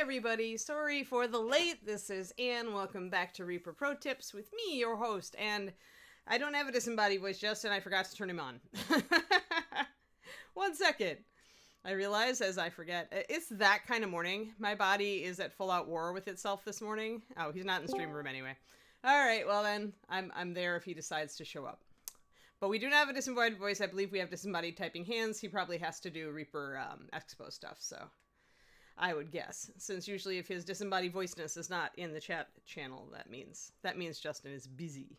everybody. Sorry for the late. This is Anne. Welcome back to Reaper Pro Tips with me, your host. And I don't have a disembodied voice, Justin. I forgot to turn him on. 1 second. I realize as I forget, it's that kind of morning. My body is at full out war with itself this morning. Oh, he's not in stream room anyway. All right, well then, I'm there if he decides to show up. But we do not have a disembodied voice. I believe we have disembodied typing hands. He probably has to do Reaper Expo stuff, so I would guess. Since usually if his disembodied voiceness is not in the chat channel, that means Justin is busy.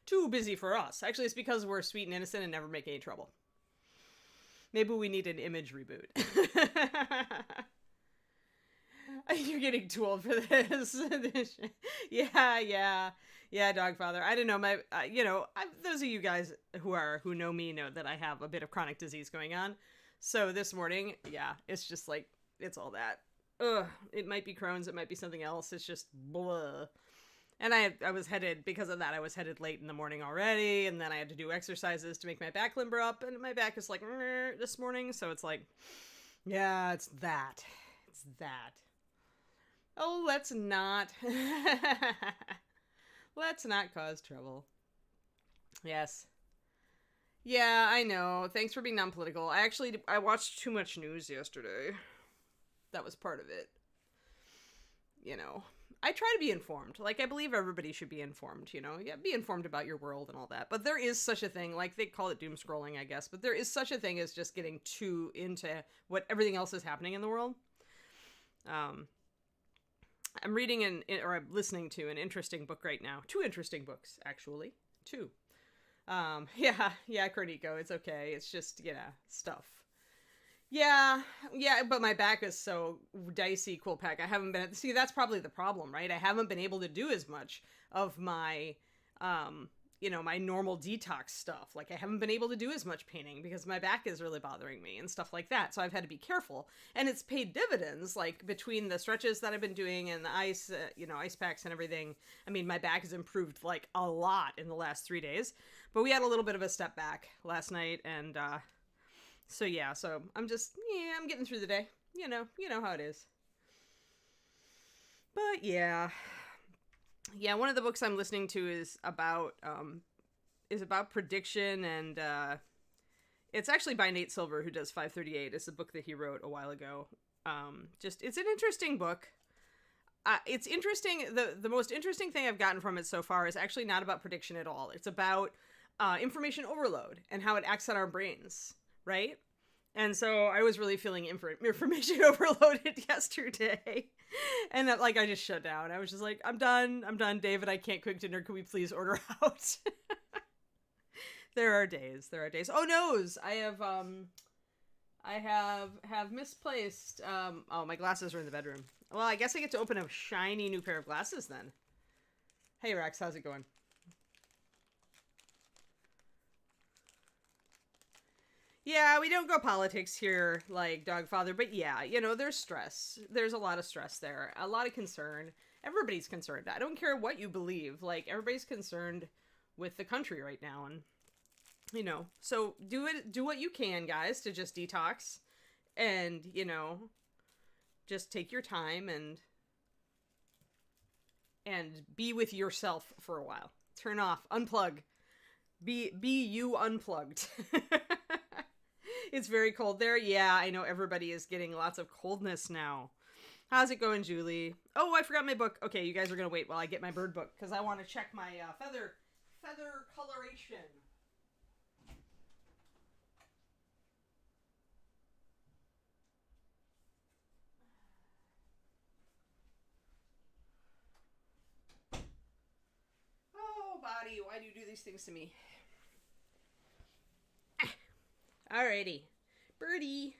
Too busy for us. Actually, it's because we're sweet and innocent and never make any trouble. Maybe we need an image reboot. You're getting too old for this. Yeah, Dogfather. I don't know. Those of you guys who know me know that I have a bit of chronic disease going on. So this morning, yeah, it's just like, it's all that. Ugh, it might be Crohn's, it might be something else. It's just blah. And I was headed, because of that, I was headed late in the morning already, and then I had to do exercises to make my back limber up, and my back is like, this morning, so it's like, yeah, it's that. It's that. Oh, let's not cause trouble. Yes. Yeah, I know. Thanks for being non-political. I watched too much news yesterday. That was part of it. You know, I try to be informed. Like, I believe everybody should be informed, you know? Yeah, be informed about your world and all that. But there is such a thing, like, they call it doom scrolling, I guess. But there is such a thing as just getting too into what everything else is happening in the world. I'm reading I'm listening to an interesting book right now. 2 interesting books, actually. 2. Yeah, Cornico, it's okay. It's just, stuff. Yeah, but my back is so dicey, Cool Pack. I haven't been, see, that's probably the problem, right? I haven't been able to do as much of my, my normal detox stuff. Like, I haven't been able to do as much painting because my back is really bothering me and stuff like that. So I've had to be careful. And it's paid dividends, like, between the stretches that I've been doing and the ice, ice packs and everything. I mean, my back has improved, like, a lot in the last 3 days. But we had a little bit of a step back last night, and, so I'm just, I'm getting through the day. You know how it is. But yeah, one of the books I'm listening to is about prediction, and it's actually by Nate Silver, who does 538. It's a book that he wrote a while ago. It's an interesting book. It's interesting. The most interesting thing I've gotten from it so far is actually not about prediction at all. It's about information overload and how it acts on our brains. Right? And so I was really feeling information overloaded yesterday. And that, like, I just shut down. I was just like, I'm done, David. I can't cook dinner. Can we please order out? There are days. Oh, noes. I have misplaced. My glasses are in the bedroom. Well, I guess I get to open a shiny new pair of glasses then. Hey, Rex, how's it going? Yeah, we don't go politics here like Dogfather, but yeah, there's stress. There's a lot of stress there. A lot of concern. Everybody's concerned. I don't care what you believe. Like, everybody's concerned with the country right now. And, so do what you can, guys, to just detox and, just take your time and be with yourself for a while. Turn off, unplug. Be you unplugged. It's very cold there. Yeah, I know everybody is getting lots of coldness now. How's it going, Julie? Oh, I forgot my book. Okay, you guys are going to wait while I get my bird book because I want to check my feather coloration. Oh, body, why do you do these things to me? Alrighty. Birdie.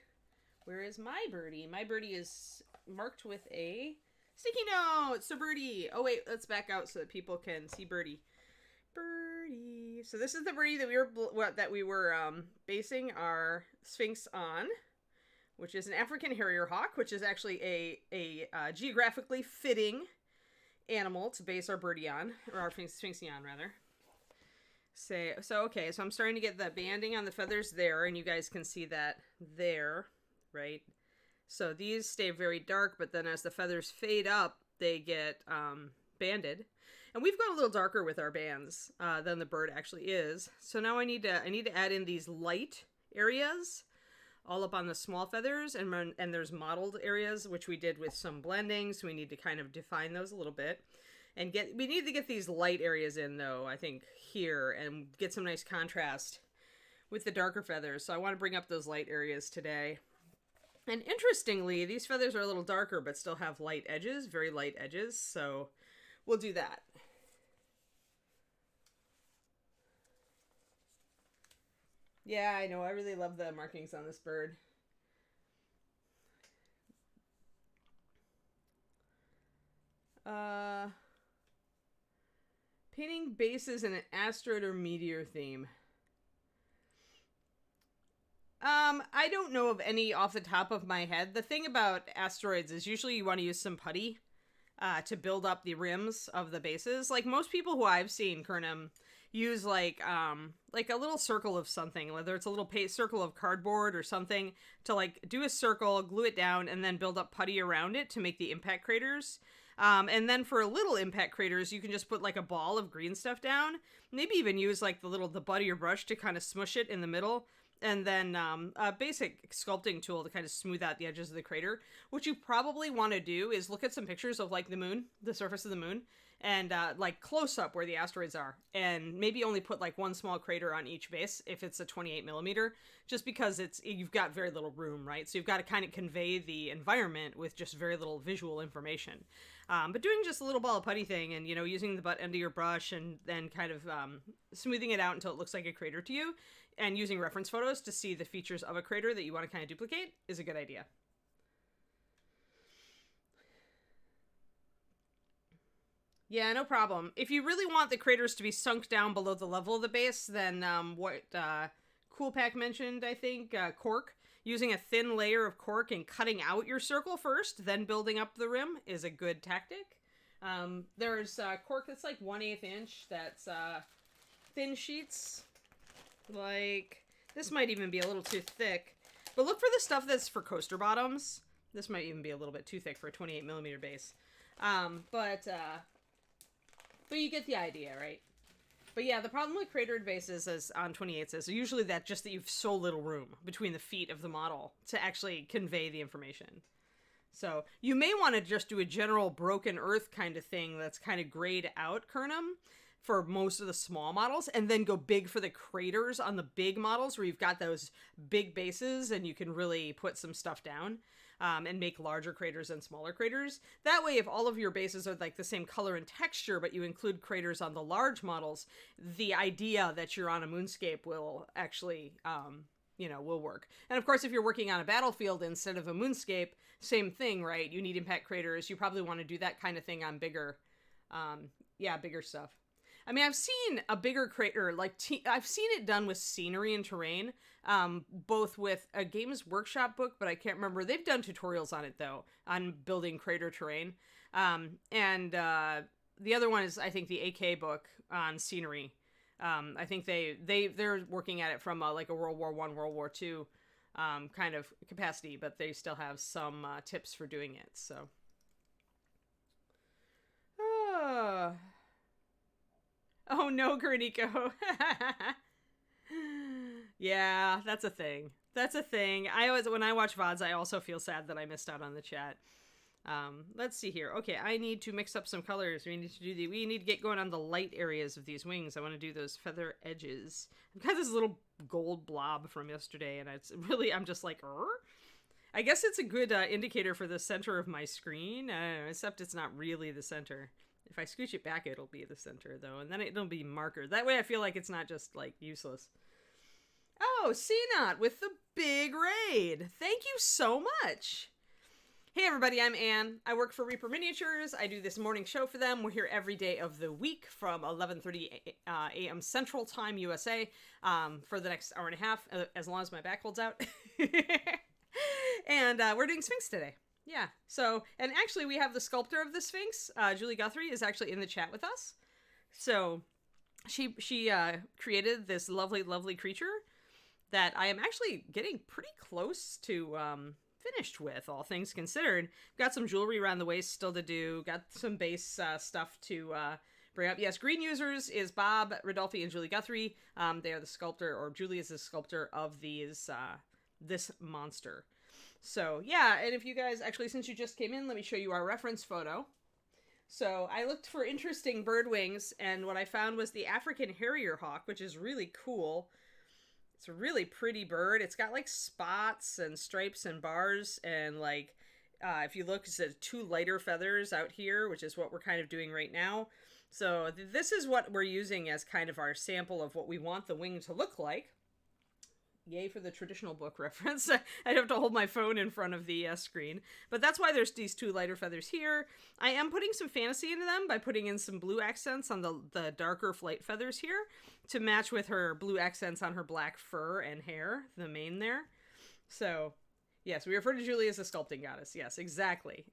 Where is my birdie? My birdie is marked with a sticky note. So Birdie. Oh, wait. Let's back out so that people can see Birdie. Birdie. So this is the birdie that we were basing our Sphinx on, which is an African harrier hawk, which is actually a geographically fitting animal to base our birdie on, or our Sphinxy on, rather. Okay, so I'm starting to get the banding on the feathers there, and you guys can see that there, right? So these stay very dark, but then as the feathers fade up, they get banded. And we've got a little darker with our bands than the bird actually is. So now I need to add in these light areas all up on the small feathers, and there's mottled areas, which we did with some blending, so we need to kind of define those a little bit. And we need to get these light areas in, though, I think, here, and get some nice contrast with the darker feathers. So I want to bring up those light areas today. And interestingly, these feathers are a little darker, but still have light edges, very light edges, so we'll do that. Yeah, I know. I really love the markings on this bird. Painting bases in an asteroid or meteor theme. I don't know of any off the top of my head. The thing about asteroids is usually you want to use some putty to build up the rims of the bases. Like most people who I've seen, Kernam, use like a little circle of something, whether it's a little circle of cardboard or something, to like do a circle, glue it down, and then build up putty around it to make the impact craters. And then for little impact craters, you can just put like a ball of green stuff down. Maybe even use like the butt of your brush to kind of smush it in the middle. And then a basic sculpting tool to kind of smooth out the edges of the crater. What you probably want to do is look at some pictures of like the moon, the surface of the moon, and like close up where the asteroids are, and maybe only put like one small crater on each base if it's a 28 millimeter, just because you've got very little room, right? So you've got to kind of convey the environment with just very little visual information. But doing just a little ball of putty thing, and using the butt end of your brush and then kind of smoothing it out until it looks like a crater to you, and using reference photos to see the features of a crater that you want to kind of duplicate is a good idea. Yeah, no problem. If you really want the craters to be sunk down below the level of the base, then what Coolpack mentioned, I think, cork. Using a thin layer of cork and cutting out your circle first, then building up the rim is a good tactic. There's cork that's like 1/8 inch, that's thin sheets. Like, this might even be a little too thick. But look for the stuff that's for coaster bottoms. This might even be a little bit too thick for a 28 millimeter base. But you get the idea, right? But yeah, the problem with cratered bases on 28s is usually that you've so little room between the feet of the model to actually convey the information. So you may want to just do a general broken earth kind of thing that's kind of grayed out, Kernam, for most of the small models, and then go big for the craters on the big models where you've got those big bases and you can really put some stuff down. And make larger craters and smaller craters. That way, if all of your bases are like the same color and texture, but you include craters on the large models, the idea that you're on a moonscape will actually, will work. And of course, if you're working on a battlefield instead of a moonscape, same thing, right? You need impact craters. You probably want to do that kind of thing on bigger stuff. I mean, I've seen a bigger crater, I've seen it done with scenery and terrain, both with a Games Workshop book, but I can't remember. They've done tutorials on it, though, on building crater terrain. And the other one is, I think, the AK book on scenery. I think they're working at it from a World War I, World War II kind of capacity, but they still have some tips for doing it, so. Oh no, Graniko. Yeah, that's a thing. When I watch VODs, I also feel sad that I missed out on the chat. Let's see here. Okay, I need to mix up some colors. We need to get going on the light areas of these wings. I want to do those feather edges. I've got this little gold blob from yesterday, and I'm just like, Rrr? I guess it's a good indicator for the center of my screen, except it's not really the center. If I scooch it back, it'll be the center, though, and then it'll be marker. That way I feel like it's not just, useless. Oh, CNOT with the big raid. Thank you so much. Hey, everybody, I'm Anne. I work for Reaper Miniatures. I do this morning show for them. We're here every day of the week from 11:30 a.m. Central Time, USA, for the next hour and a half, as long as my back holds out. And we're doing Sphinx today. Yeah. So, and actually we have the sculptor of the Sphinx, Julie Guthrie, is actually in the chat with us. So she created this lovely, lovely creature that I am actually getting pretty close to finished with, all things considered. Got some jewelry around the waist still to do. Got some base stuff to bring up. Yes, green users is Bob Rodolfi and Julie Guthrie. They are the sculptor, or Julie is the sculptor of these this monster. So yeah, and if you guys, actually, since you just came in, let me show you our reference photo. So I looked for interesting bird wings, and what I found was the African harrier hawk, which is really cool. It's a really pretty bird. It's got like spots and stripes and bars, and like if you look, it's 2 lighter feathers out here, which is what we're kind of doing right now. So this is what we're using as kind of our sample of what we want the wing to look like. Yay for the traditional book reference. I'd have to hold my phone in front of the screen. But that's why there's these 2 lighter feathers here. I am putting some fantasy into them by putting in some blue accents on the darker flight feathers here to match with her blue accents on her black fur and hair, the mane there. So, yes, we refer to Julie as a sculpting goddess. Yes, exactly.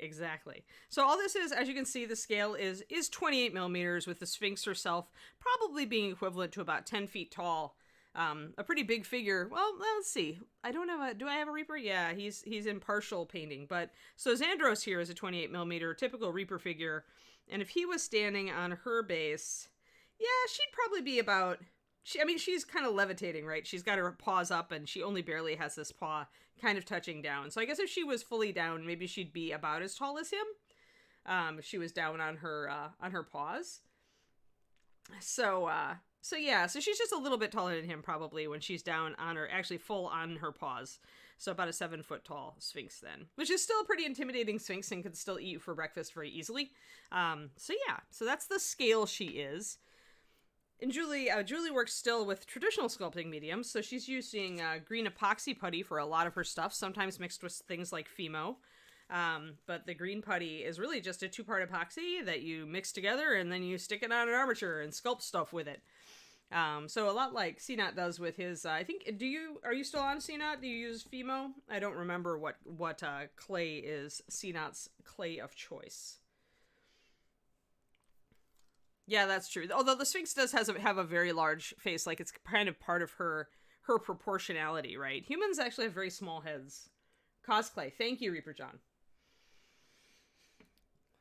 So all this is, as you can see, the scale is 28 millimeters, with the Sphinx herself probably being equivalent to about 10 feet tall. A pretty big figure. Well, let's see. I don't have do I have a Reaper? Yeah, he's in partial painting. But so Zandros here is a 28 millimeter typical Reaper figure. And if he was standing on her base, yeah, she'd probably be about, she's kind of levitating, right? She's got her paws up and she only barely has this paw kind of touching down. So I guess if she was fully down, maybe she'd be about as tall as him. If she was down on her paws. So yeah, so she's just a little bit taller than him probably when she's down on her, actually full on her paws. So about a 7 foot tall Sphinx then, which is still a pretty intimidating Sphinx and could still eat you for breakfast very easily. So yeah, so that's the scale she is. And Julie works still with traditional sculpting mediums, so she's using green epoxy putty for a lot of her stuff, sometimes mixed with things like Fimo. But the green putty is really just a 2-part epoxy that you mix together and then you stick it on an armature and sculpt stuff with it. So a lot like CNOT does with his, I think, are you still on CNOT? Do you use Fimo? I don't remember what clay is CNOT's clay of choice. Yeah, that's true. Although the Sphinx does have a very large face, like it's kind of part of her proportionality, right? Humans actually have very small heads. Cosplay. Thank you, Reaper John.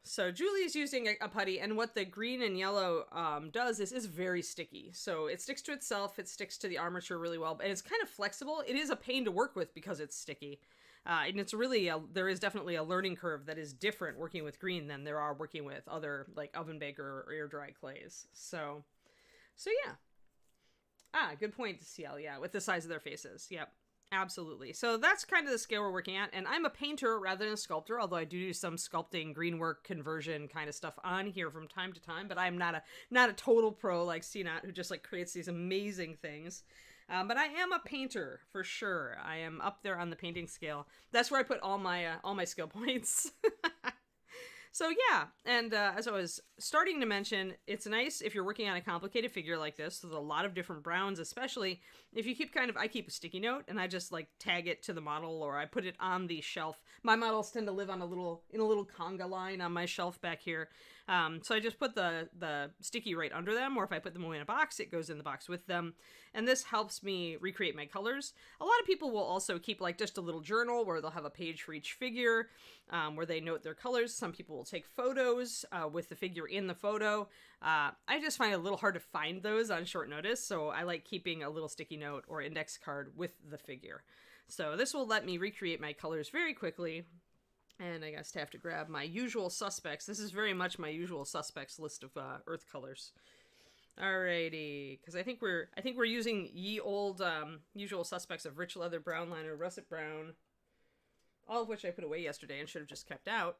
So Julie's using a putty, and what the green and yellow does is very sticky. So it sticks to itself, it sticks to the armature really well, and it's kind of flexible. It is a pain to work with because it's sticky. And it's really, there is definitely a learning curve that is different working with green than there are working with other, like oven baker or air dry clays. So yeah. Good point, CL, yeah, with the size of their faces. Yep. Absolutely. So that's kind of the scale we're working at. And I'm a painter rather than a sculptor, although I do some sculpting, green work, conversion kind of stuff on here from time to time. But I'm not a total pro like CNOT, who just like creates these amazing things. But I am a painter for sure. I am up there on the painting scale. That's where I put all my skill points. So yeah, and as I was starting to mention, it's nice if you're working on a complicated figure like this with a lot of different browns, especially if you I keep a sticky note and I just like tag it to the model, or I put it on the shelf. My models tend to live on a little conga line on my shelf back here. So I just put the sticky right under them, or if I put them away in a box, it goes in the box with them. And this helps me recreate my colors. A lot of people will also keep like just a little journal where they'll have a page for each figure, where they note their colors. Some people will take photos with the figure in the photo. I just find it a little hard to find those on short notice, so I like keeping a little sticky note or index card with the figure. So this will let me recreate my colors very quickly. And I guess I have to grab my usual suspects. This is very much my usual suspects list of earth colors. Alrighty, because I think we're using ye old usual suspects of rich leather, brown liner, russet brown, all of which I put away yesterday and should have just kept out.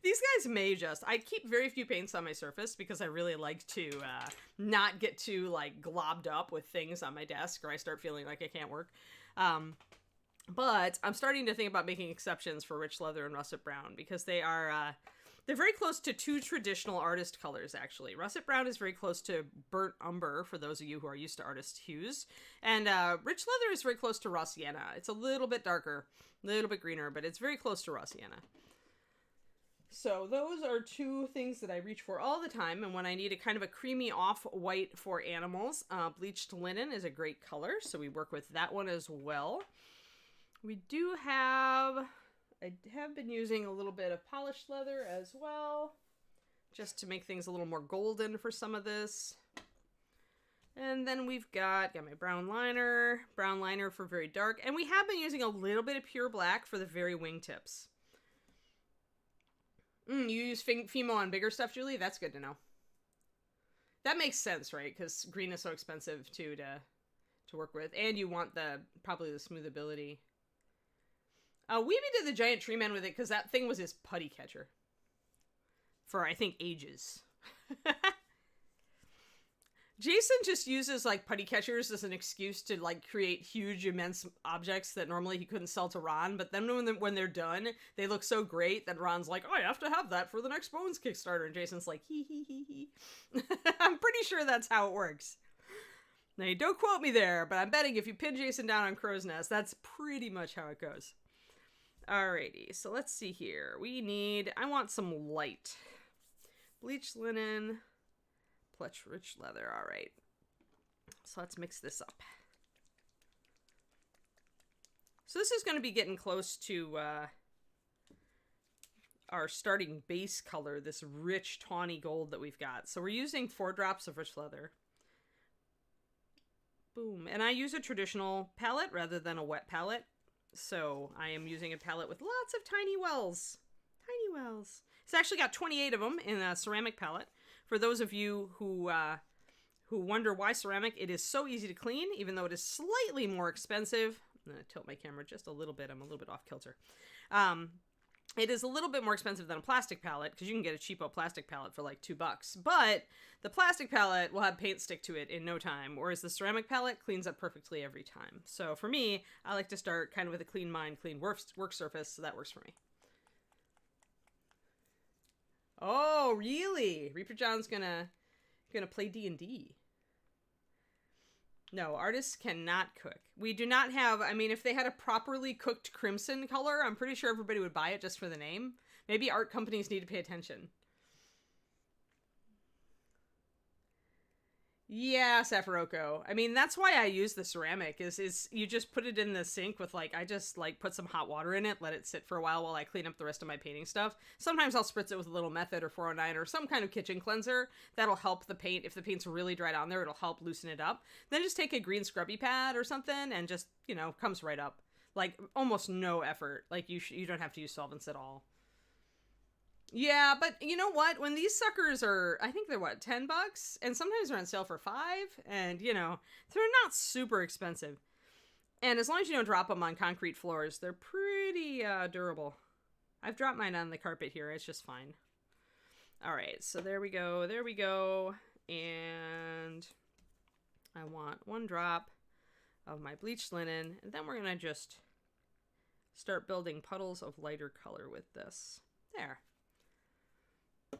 These guys I keep very few paints on my surface because I really like to not get too like globbed up with things on my desk, or I start feeling like I can't work. But I'm starting to think about making exceptions for rich leather and russet brown, because they're very close to 2 traditional artist colors, actually. Russet brown is very close to burnt umber, for those of you who are used to artist hues. And rich leather is very close to raw sienna. It's a little bit darker, a little bit greener, but it's very close to raw sienna. So those are 2 things that I reach for all the time. And when I need a kind of a creamy off-white for animals, bleached linen is a great color, so we work with that one as well. We do have, I have been using a little bit of polished leather as well, just to make things a little more golden for some of this. And then we've got my brown liner for very dark. And we have been using a little bit of pure black for the very wingtips. You use Fimo on bigger stuff, Julie? That's good to know. That makes sense, right? Because green is so expensive, too, to work with. And you want probably the smoothability. Weeby did the giant tree man with it because that thing was his putty catcher. For, I think, ages. Jason just uses, like, putty catchers as an excuse to, like, create huge, immense objects that normally he couldn't sell to Ron. But then when they're done, they look so great that Ron's like, oh, I have to have that for the next Bones Kickstarter. And Jason's like, hee hee hee hee. I'm pretty sure that's how it works. Now, you don't quote me there, but I'm betting if you pin Jason down on Crow's Nest, that's pretty much how it goes. Alrighty, so let's see here. I want some light. Bleached linen... Plush rich leather. All right. So let's mix this up. So this is going to be getting close to our starting base color, this rich tawny gold that we've got. So we're using 4 drops of rich leather. Boom. And I use a traditional palette rather than a wet palette. So I am using a palette with lots of tiny wells. Tiny wells. It's actually got 28 of them in a ceramic palette. For those of you who wonder why ceramic, it is so easy to clean, even though it is slightly more expensive. I'm going to tilt my camera just a little bit. I'm a little bit off kilter. It is a little bit more expensive than a plastic palette, because you can get a cheapo plastic palette for like $2. But the plastic palette will have paint stick to it in no time, whereas the ceramic palette cleans up perfectly every time. So for me, I like to start kind of with a clean mind, clean work surface, so that works for me. Oh, really? Reaper John's gonna play D&D. No, artists cannot cook. We do not have, I mean, if they had a properly cooked crimson color, I'm pretty sure everybody would buy it just for the name. Maybe art companies need to pay attention. Yeah, Safaroko. I mean, that's why I use the ceramic, is you just put it in the sink with, like, I just, like, put some hot water in it, let it sit for a while I clean up the rest of my painting stuff. Sometimes I'll spritz it with a little Method or 409 or some kind of kitchen cleanser. That'll help the paint. If the paint's really dried on there, it'll help loosen it up. Then just take a green scrubby pad or something and just, comes right up. Like, almost no effort. Like, you don't have to use solvents at all. Yeah, but you know what? When these suckers are, I think they're what, $10? And sometimes they're on sale for $5. And, they're not super expensive. And as long as you don't drop them on concrete floors, they're pretty durable. I've dropped mine on the carpet here. It's just fine. All right, so there we go. There we go. And I want 1 drop of my bleached linen. And then we're going to just start building puddles of lighter color with this. There.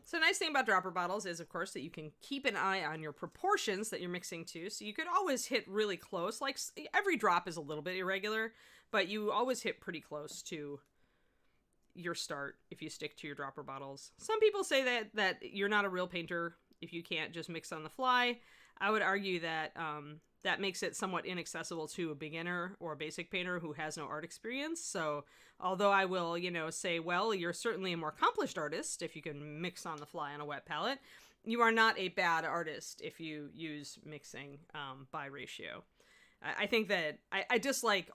So, nice thing about dropper bottles is, of course, that you can keep an eye on your proportions that you're mixing to. So you could always hit really close. Like, every drop is a little bit irregular, but you always hit pretty close to your start if you stick to your dropper bottles. Some people say that you're not a real painter if you can't just mix on the fly. I would argue that that makes it somewhat inaccessible to a beginner or a basic painter who has no art experience. So although I will, say, well, you're certainly a more accomplished artist if you can mix on the fly on a wet palette, you are not a bad artist if you use mixing by ratio. I think that I dislike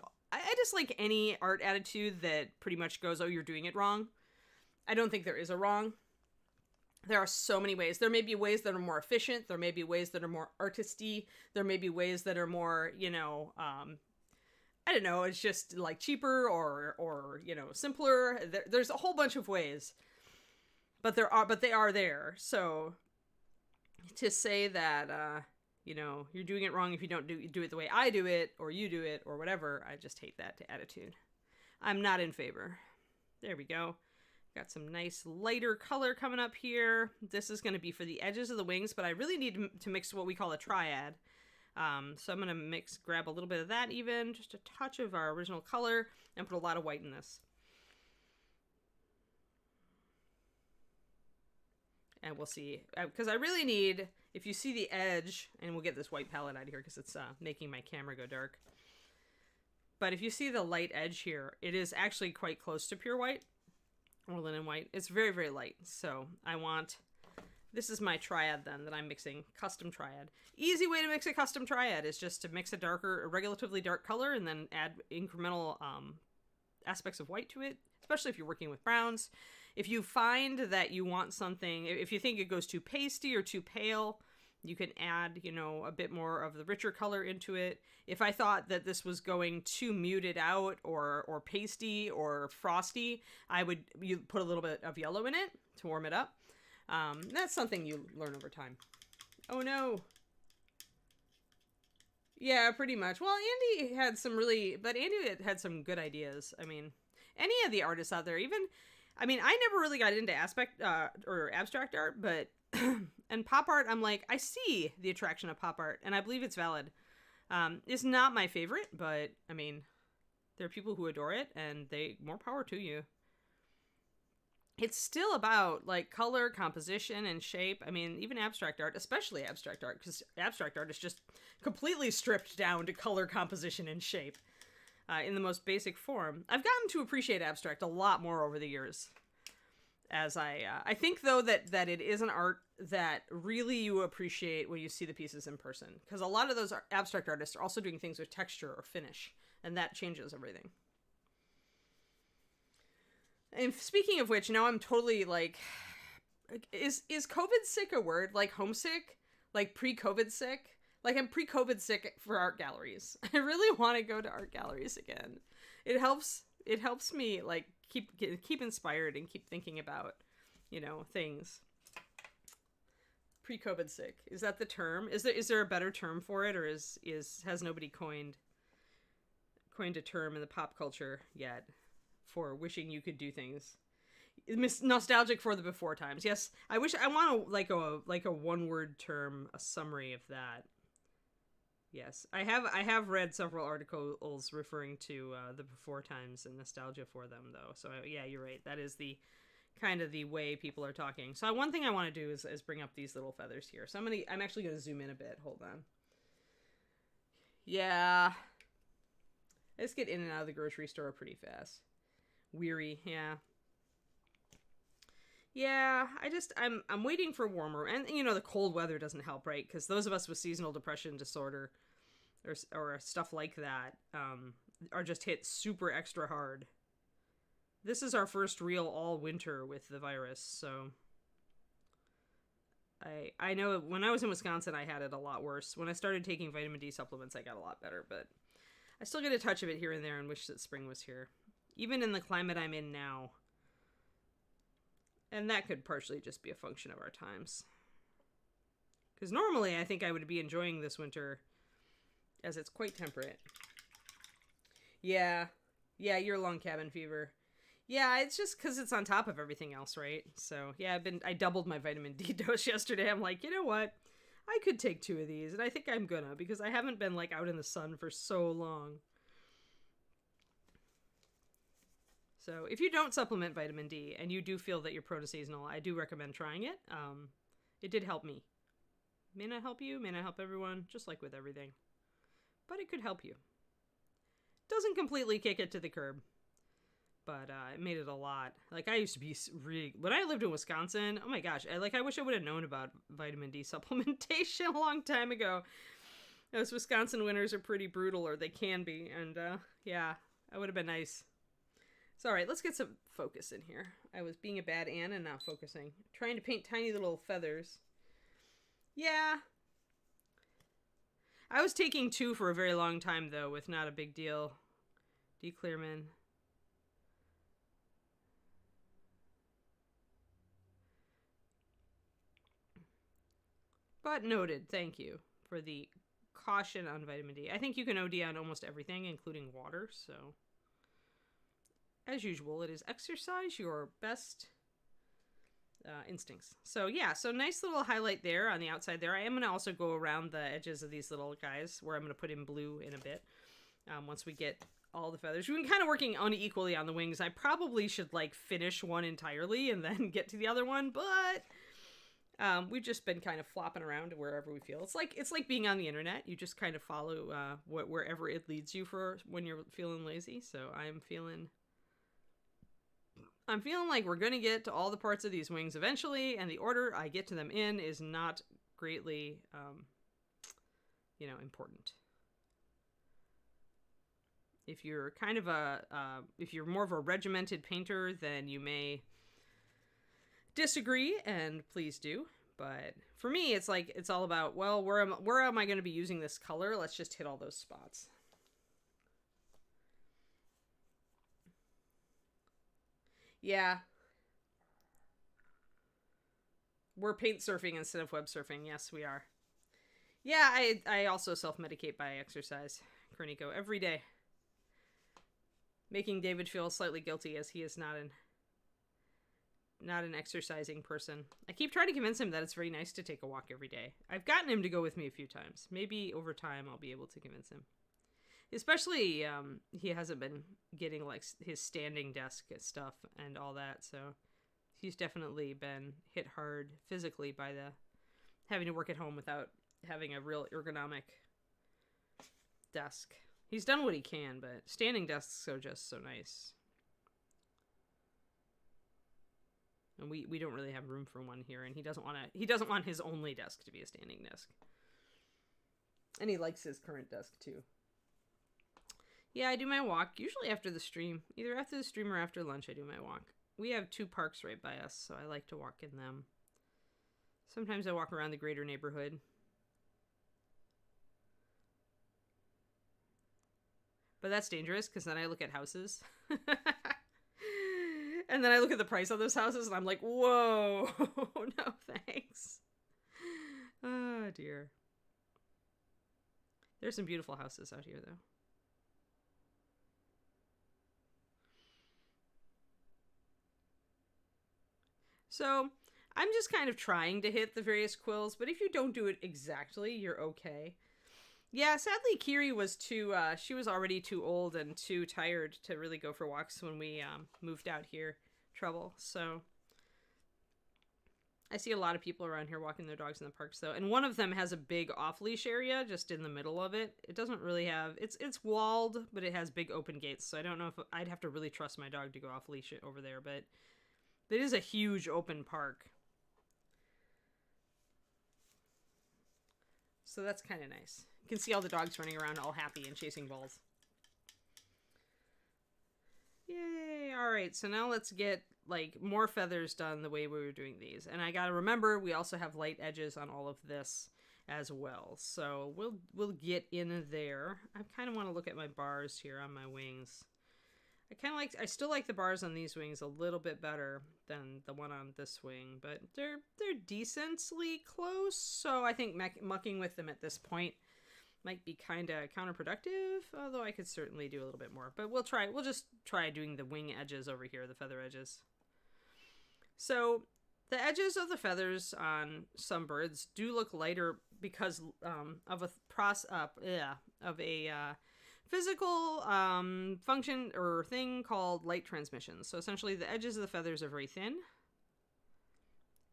any art attitude that pretty much goes, oh, you're doing it wrong. I don't think there is a wrong. There are so many ways. There may be ways that are more efficient. There may be ways that are more artisty. There may be ways that are more, I don't know, it's just like cheaper or simpler. There's a whole bunch of ways, but they are there. So to say that, you're doing it wrong if you don't do it the way I do it, or you do it, or whatever, I just hate that attitude. I'm not in favor. There we go. Got some nice lighter color coming up here. This is going to be for the edges of the wings, but I really need to mix what we call a triad. So I'm going to grab a little bit of that even, just a touch of our original color, and put a lot of white in this. And we'll see, because I really need, if you see the edge, and we'll get this white palette out of here because it's making my camera go dark. But if you see the light edge here, it is actually quite close to pure white or linen white. It's very, very light. So I want, this is my Triad then that I'm mixing, custom Triad. Easy way to mix a custom Triad is just to mix a relatively dark color and then add incremental aspects of white to it, especially if you're working with browns. If you find that you want something, if you think it goes too pasty or too pale, you can add, you know, a bit more of the richer color into it. If I thought that this was going too muted out or pasty or frosty, you put a little bit of yellow in it to warm it up. That's something you learn over time. Oh no. Yeah, pretty much. Well, Andy had some good ideas. I mean, any of the artists out there, I never really got into abstract art, but and pop art, I'm like, I see the attraction of pop art, and I believe it's valid. It's not my favorite, but I mean, there are people who adore it, and more power to you. It's still about like color, composition, and shape. I mean, even abstract art, especially abstract art, because abstract art is just completely stripped down to color, composition, and shape in the most basic form. I've gotten to appreciate abstract a lot more over the years. As I think though that it is an art that really you appreciate when you see the pieces in person, because a lot of those abstract artists are also doing things with texture or finish, and that changes everything. And speaking of which, now I'm totally like, is COVID sick a word? Like homesick? Like pre-COVID sick? Like I'm pre-COVID sick for art galleries. I really want to go to art galleries again. It helps me like keep inspired and keep thinking about, you know, things. Pre-COVID sick. Is that the term? Is there a better term for it, or has nobody coined a term in the pop culture yet for wishing you could do things? Nostalgic for the before times. Yes, I want a one-word term, a summary of that. Yes, I have read several articles referring to the before times and nostalgia for them, though. So yeah, you're right. That is the kind of the way people are talking. So one thing I want to do is bring up these little feathers here. So I'm actually going to zoom in a bit. Hold on. Yeah, I just get in and out of the grocery store pretty fast. Weary, yeah. Yeah, I'm waiting for warmer, and you know the cold weather doesn't help, right? Because those of us with seasonal depression disorder or stuff like that are just hit super extra hard. This is our first real all winter with the virus, so I know when I was in Wisconsin I had it a lot worse. When I started taking vitamin D supplements I got a lot better, but I still get a touch of it here and there and wish that spring was here. Even in the climate I'm in now. And that could partially just be a function of our times. Because normally I think I would be enjoying this winter as it's quite temperate. Yeah, year-long cabin fever. Yeah, it's just because it's on top of everything else, right? So, yeah, I doubled my vitamin D dose yesterday. I'm like, you know what? I could take 2 of these, and I think I'm gonna, because I haven't been, like, out in the sun for so long. So if you don't supplement vitamin D and you do feel that you're prone to seasonal, I do recommend trying it. It did help me. May not help you, may not help everyone, just like with everything. But it could help you. Doesn't completely kick it to the curb, but it made it a lot. Like I used to be really, when I lived in Wisconsin, oh my gosh, I wish I would have known about vitamin D supplementation a long time ago. Those Wisconsin winters are pretty brutal, or they can be, and yeah, that would have been nice. So, all right, let's get some focus in here. I was being a bad Ann and not focusing. Trying to paint tiny little feathers. Yeah. I was taking 2 for a very long time, though, with not a big deal. D. Clearman. But noted, thank you for the caution on vitamin D. I think you can OD on almost everything, including water, so... As usual, it is exercise your best instincts. So yeah, so nice little highlight there on the outside there. I am going to also go around the edges of these little guys where I'm going to put in blue in a bit once we get all the feathers. We've been kind of working unequally on the wings. I probably should like finish one entirely and then get to the other one, but We've just been kind of flopping around wherever we feel. It's like being on the internet. You just kind of follow wherever it leads you for when you're feeling lazy. So I'm feeling like we're going to get to all the parts of these wings eventually, and the order I get to them in is not greatly, important. If you're kind of if you're more of a regimented painter, then you may disagree, and please do. But for me, it's like, it's all about, well, where am I going to be using this color? Let's just hit all those spots. Yeah. We're paint surfing instead of web surfing. Yes, we are. Yeah, I also self-medicate by exercise, Korniko, every day. Making David feel slightly guilty as he is not an exercising person. I keep trying to convince him that it's very nice to take a walk every day. I've gotten him to go with me a few times. Maybe over time I'll be able to convince him. Especially, he hasn't been getting like his standing desk stuff and all that, so he's definitely been hit hard physically by the having to work at home without having a real ergonomic desk. He's done what he can, but standing desks are just so nice. And we don't really have room for one here, and he doesn't want his only desk to be a standing desk. And he likes his current desk too. Yeah, I do my walk usually after the stream. Either after the stream or after lunch I do my walk. We have 2 parks right by us, so I like to walk in them. Sometimes I walk around the greater neighborhood. But that's dangerous, because then I look at houses. And then I look at the price of those houses, and I'm like, whoa, no thanks. Oh, dear. There's some beautiful houses out here, though. So, I'm just kind of trying to hit the various quills, but if you don't do it exactly, you're okay. Yeah, sadly, Kiri was she was already too old and too tired to really go for walks when we moved out here. Trouble. So I see a lot of people around here walking their dogs in the parks, though. And one of them has a big off-leash area just in the middle of it. It doesn't really have... It's walled, but it has big open gates, so I don't know if... I'd have to really trust my dog to go off-leash it over there, but it is a huge open park. So that's kind of nice. You can see all the dogs running around all happy and chasing balls. Yay! Alright, so now let's get, like, more feathers done the way we were doing these. And I gotta remember, we also have light edges on all of this as well. So we'll get in there. I kind of want to look at my bars here on my wings. I still like the bars on these wings a little bit better than the one on this wing, but they're decently close, so I think mucking with them at this point might be kind of counterproductive, although I could certainly do a little bit more. But we'll just try doing the wing edges over here, the feather edges. So the edges of the feathers on some birds do look lighter because of a physical function or thing called light transmission. So essentially the edges of the feathers are very thin,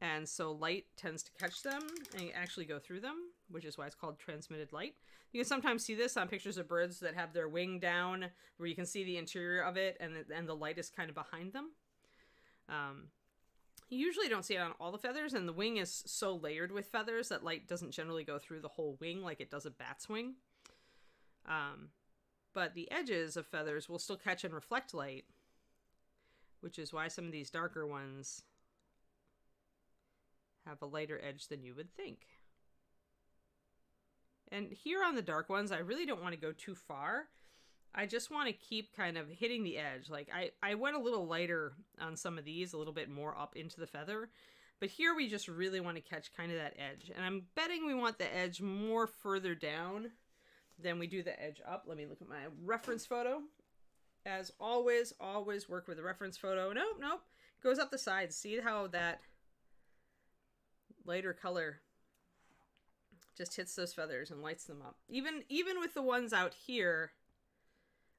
and so light tends to catch them and actually go through them, which is why it's called transmitted light. You can sometimes see this on pictures of birds that have their wing down, where you can see the interior of it and the light is kind of behind them. You usually don't see it on all the feathers, and the wing is so layered with feathers that light doesn't generally go through the whole wing like it does a bat's wing. But the edges of feathers will still catch and reflect light, which is why some of these darker ones have a lighter edge than you would think. And here on the dark ones, I really don't want to go too far. I just want to keep kind of hitting the edge. Like I went a little lighter on some of these, a little bit more up into the feather. But here we just really want to catch kind of that edge. And I'm betting we want the edge more further down than we do the edge up. Let me look at my reference photo. As always work with a reference photo. Nope. Goes up the sides. See how that lighter color just hits those feathers and lights them up. Even with the ones out here,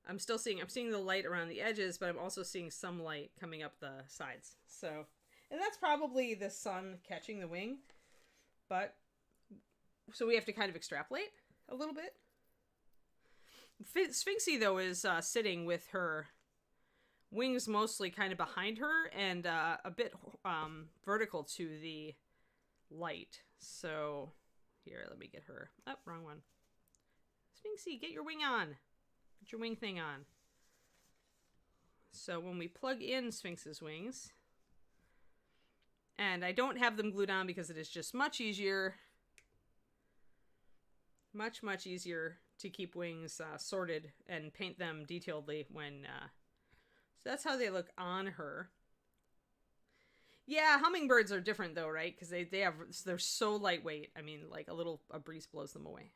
I'm seeing the light around the edges, but I'm also seeing some light coming up the sides. So, and that's probably the sun catching the wing. But, so we have to kind of extrapolate a little bit. Sphinxy, though, is sitting with her wings mostly kind of behind her and a bit vertical to the light. So, here, let me get her. Oh, wrong one. Sphinxy, get your wing on. Put your wing thing on. So when we plug in Sphinx's wings, and I don't have them glued on because it is just much easier, much easier to keep wings sorted and paint them detailedly when, so that's how they look on her. Yeah, hummingbirds are different though, right? Because they're so lightweight. I mean, like a breeze blows them away.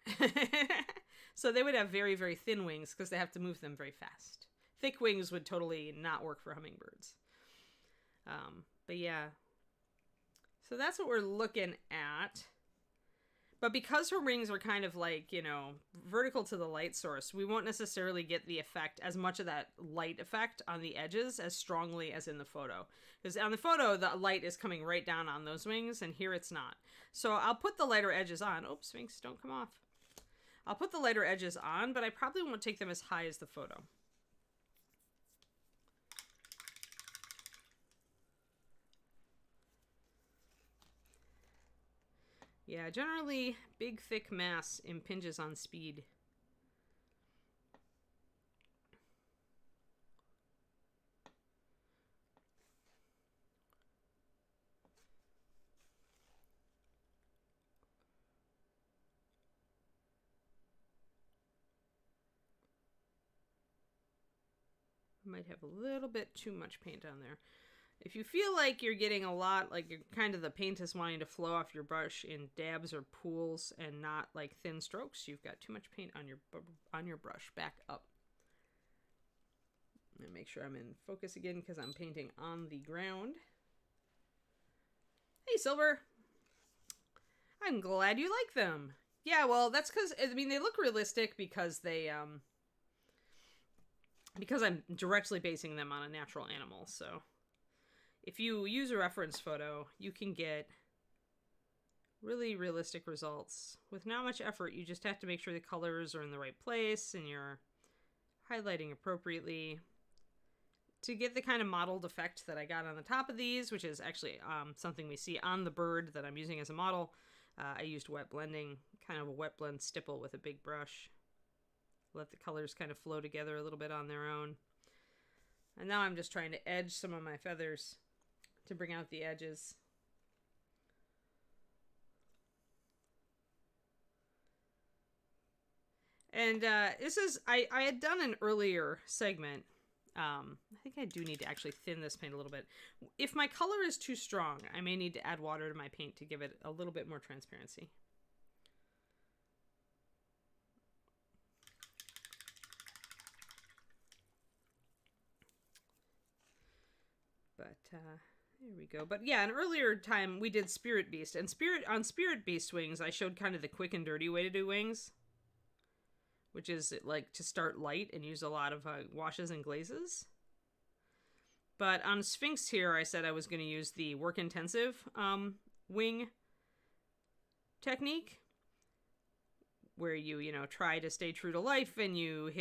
So they would have very, very thin wings because they have to move them very fast. Thick wings would totally not work for hummingbirds. But yeah. So that's what we're looking at. But because her wings are kind of like, you know, vertical to the light source, we won't necessarily get the effect, as much of that light effect on the edges as strongly as in the photo. Because on the photo, the light is coming right down on those wings, and here it's not. So I'll put the lighter edges on. Oops, Sphinx, don't come off. I'll put the lighter edges on, but I probably won't take them as high as the photo. Yeah, generally, big, thick mass impinges on speed. I might have a little bit too much paint on there. If you feel like you're getting a lot, like you're kind of the paint is wanting to flow off your brush in dabs or pools and not like thin strokes, you've got too much paint on your brush. Back up. And make sure I'm in focus again because I'm painting on the ground. Hey, Silver. I'm glad you like them. Yeah, well, that's because, I mean, they look realistic because they, because I'm directly basing them on a natural animal, so if you use a reference photo, you can get really realistic results with not much effort. You just have to make sure the colors are in the right place and you're highlighting appropriately to get the kind of mottled effect that I got on the top of these, which is actually something we see on the bird that I'm using as a model. I used wet blending, kind of a wet blend stipple with a big brush. Let the colors kind of flow together a little bit on their own. And now I'm just trying to edge some of my feathers to bring out the edges. And this is, I had done an earlier segment. I think I do need to actually thin this paint a little bit. If my color is too strong, I may need to add water to my paint to give it a little bit more transparency. But there we go. But yeah, an earlier time we did Spirit Beast, and on Spirit Beast wings, I showed kind of the quick and dirty way to do wings, which is like to start light and use a lot of washes and glazes. But on Sphinx here, I said I was going to use the work intensive wing technique, where you try to stay true to life and you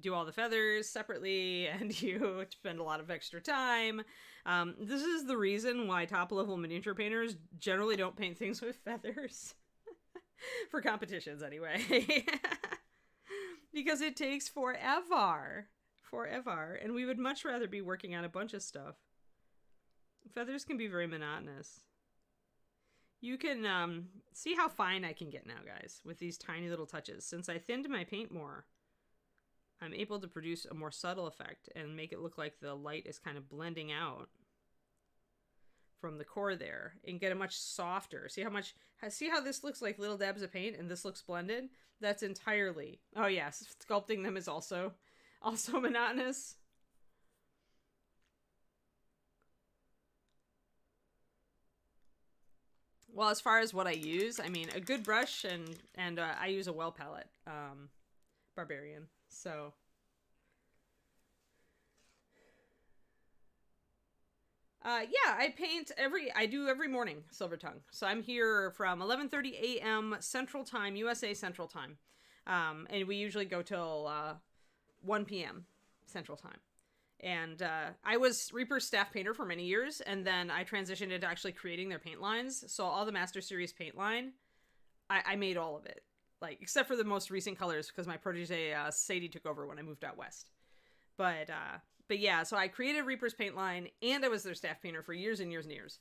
do all the feathers separately and you spend a lot of extra time. This is the reason why top level miniature painters generally don't paint things with feathers. For competitions anyway. Because it takes forever. And we would much rather be working on a bunch of stuff. Feathers can be very monotonous. You can see how fine I can get now, guys, with these tiny little touches. Since I thinned my paint more, I'm able to produce a more subtle effect and make it look like the light is kind of blending out from the core there and get a much softer. See how this looks like little dabs of paint and this looks blended? That's entirely. Oh yes, sculpting them is also monotonous. Well, as far as what I use, I mean, a good brush and I use a well palette, Barbarian. So Yeah, I do every morning, Silver Tongue. So I'm here from 11:30 a.m. Central Time, USA Central Time. And we usually go till 1 p.m. Central Time. And I was Reaper's staff painter for many years, and then I transitioned into actually creating their paint lines. So all the Master Series paint line, I made all of it. Like, except for the most recent colors, because my protege Sadie took over when I moved out west. But yeah, so I created Reaper's paint line, and I was their staff painter for years and years and years.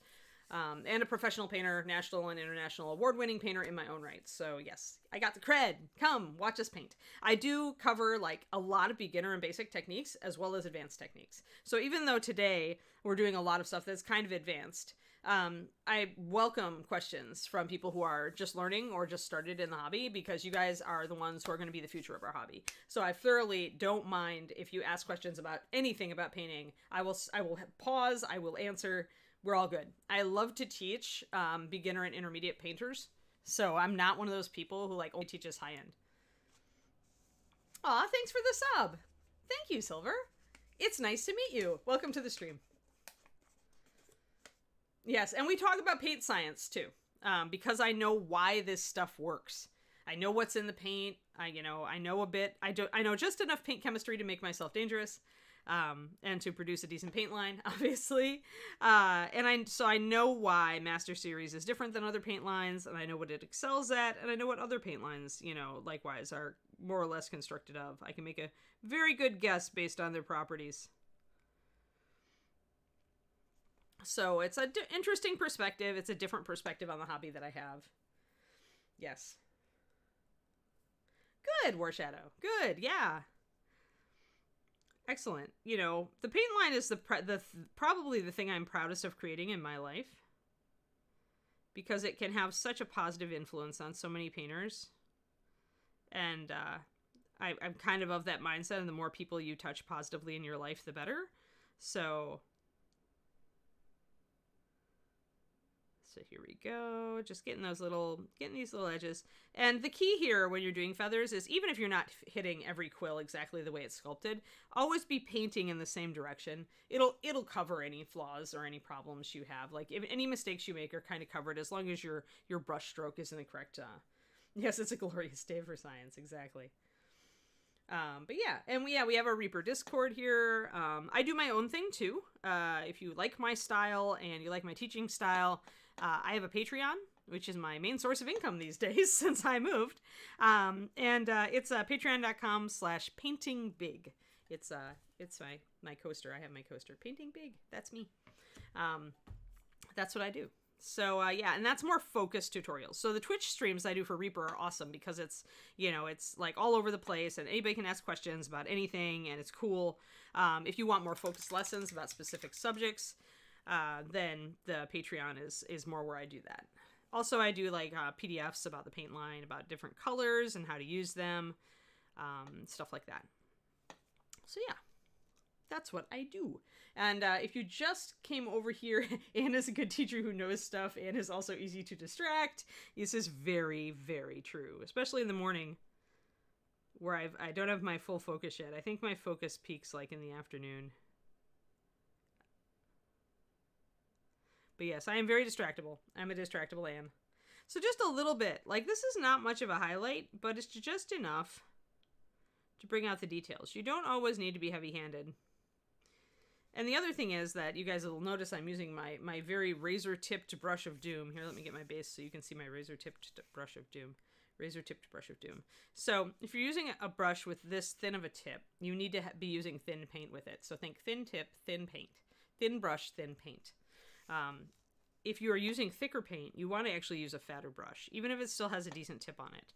And a professional painter, national and international award-winning painter in my own right. So yes, I got the cred. Come, watch us paint. I do cover like a lot of beginner and basic techniques as well as advanced techniques. So even though today we're doing a lot of stuff that's kind of advanced, I welcome questions from people who are just learning or just started in the hobby, because you guys are the ones who are going to be the future of our hobby. So I thoroughly don't mind if you ask questions about anything about painting. I will pause. I will answer. We're all good. I love to teach beginner and intermediate painters. So I'm not one of those people who like only teaches high end. Aw, thanks for the sub. Thank you, Silver. It's nice to meet you. Welcome to the stream. Yes, and we talk about paint science too, because I know why this stuff works. I know what's in the paint. I know a bit. I know just enough paint chemistry to make myself dangerous, and to produce a decent paint line, obviously. So I know why Master Series is different than other paint lines, and I know what it excels at, and I know what other paint lines, likewise are more or less constructed of. I can make a very good guess based on their properties. So it's an interesting perspective. It's a different perspective on the hobby that I have. Yes. Good, War Shadow. Good, yeah. Excellent. The paint line is probably the thing I'm proudest of creating in my life, because it can have such a positive influence on so many painters. And I'm kind of that mindset, and the more people you touch positively in your life, the better. So here we go. Just getting these little edges. And the key here when you're doing feathers is, even if you're not hitting every quill exactly the way it's sculpted, always be painting in the same direction. It'll cover any flaws or any problems you have. Like, if any mistakes you make are kind of covered, as long as your brush stroke is in the correct. Yes, it's a glorious day for science. Exactly. But yeah, and we have a Reaper Discord here. I do my own thing too. If you like my style and you like my teaching style, I have a Patreon, which is my main source of income these days since I moved. It's patreon.com/paintingbig. It's my coaster. I have my coaster. Painting Big. That's me. That's what I do. So, yeah, and that's more focused tutorials. So the Twitch streams I do for Reaper are awesome, because it's, it's like all over the place, and anybody can ask questions about anything, and it's cool. If you want more focused lessons about specific subjects, then the Patreon is more where I do that. Also, I do like PDFs about the paint line, about different colors and how to use them, stuff like that. So yeah, that's what I do. And if you just came over here, Anna's a good teacher who knows stuff and is also easy to distract. This is very, very true, especially in the morning, where I don't have my full focus yet. I think my focus peaks like in the afternoon. But yes, I am very distractible. I'm a distractible Anne. So just a little bit. Like, this is not much of a highlight, but it's just enough to bring out the details. You don't always need to be heavy-handed. And the other thing is that you guys will notice I'm using my very razor-tipped brush of doom. Here, let me get my base so you can see my razor-tipped brush of doom. Razor-tipped brush of doom. So if you're using a brush with this thin of a tip, you need to be using thin paint with it. So think thin tip, thin paint. Thin brush, thin paint. If you are using thicker paint, you want to actually use a fatter brush, even if it still has a decent tip on it.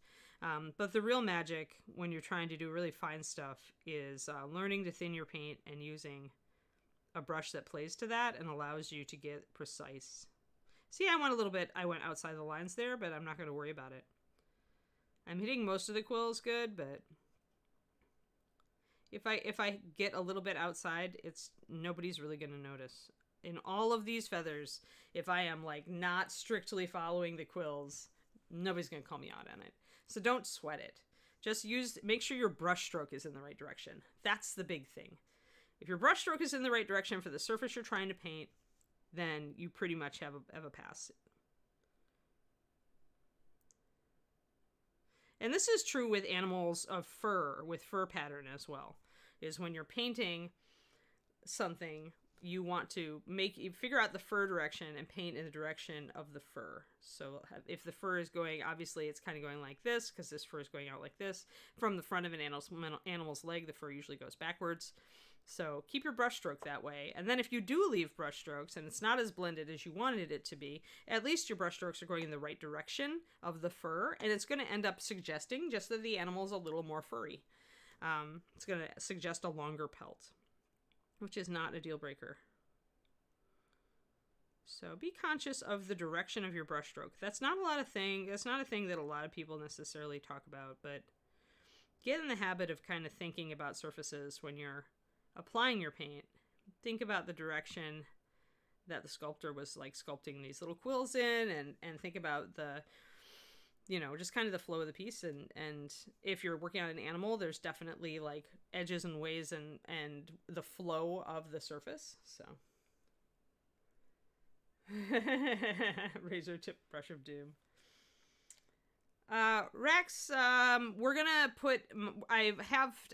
But the real magic when you're trying to do really fine stuff is learning to thin your paint and using a brush that plays to that and allows you to get precise. See, I went outside the lines there, but I'm not going to worry about it. I'm hitting most of the quills good, but if I get a little bit outside, nobody's really going to notice. In all of these feathers, if I am like not strictly following the quills, nobody's going to call me out on it. So don't sweat it. Just make sure your brush stroke is in the right direction. That's the big thing. If your brush stroke is in the right direction for the surface you're trying to paint, then you pretty much have a pass. And this is true with animals of fur, with fur pattern as well, is when you're painting something, you want to figure out the fur direction and paint in the direction of the fur. So if the fur is going, obviously it's kind of going like this, because this fur is going out like this. From the front of an animal's leg, the fur usually goes backwards. So keep your brush stroke that way. And then if you do leave brush strokes and it's not as blended as you wanted it to be, at least your brush strokes are going in the right direction of the fur, and it's going to end up suggesting just that the animal is a little more furry. It's going to suggest a longer pelt, which is not a deal breaker. So be conscious of the direction of your brush stroke. That's not a thing that a lot of people necessarily talk about, but get in the habit of kind of thinking about surfaces when you're applying your paint. Think about the direction that the sculptor was like sculpting these little quills in, and think about the, just kind of the flow of the piece. And if you're working on an animal, there's definitely like edges and ways and the flow of the surface. So razor tip brush of doom. Rex, we're gonna put, I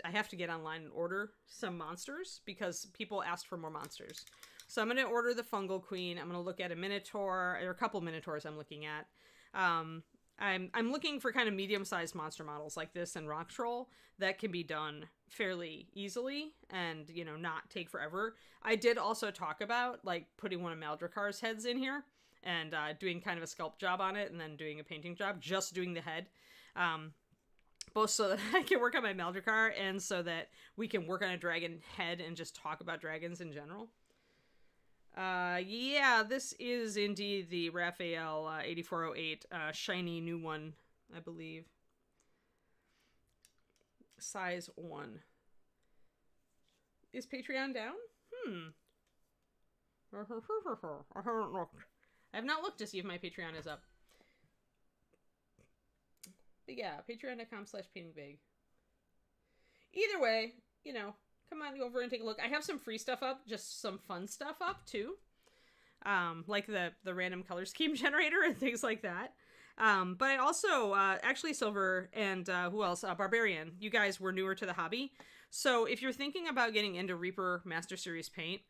have to get online and order some monsters because people asked for more monsters. So I'm gonna order the Fungal Queen. I'm gonna look at a Minotaur, or a couple Minotaurs I'm looking at. I'm looking for kind of medium-sized monster models like this and Rock Troll that can be done fairly easily and, not take forever. I did also talk about like putting one of Maldrakar's heads in here and doing kind of a sculpt job on it and then doing a painting job, just doing the head. Both so that I can work on my Maldrakar and so that we can work on a dragon head and just talk about dragons in general. Yeah, this is indeed the Raphael 8408 shiny new one, I believe. Size 1. Is Patreon down? I haven't looked. I have not looked to see if my Patreon is up. But yeah, patreon.com/paintingbig. Either way, come on over and take a look. I have some free stuff up, just some fun stuff up too. Like the random color scheme generator and things like that. But I also, actually Silver and who else? Barbarian. You guys were newer to the hobby. So if you're thinking about getting into Reaper Master Series Paint,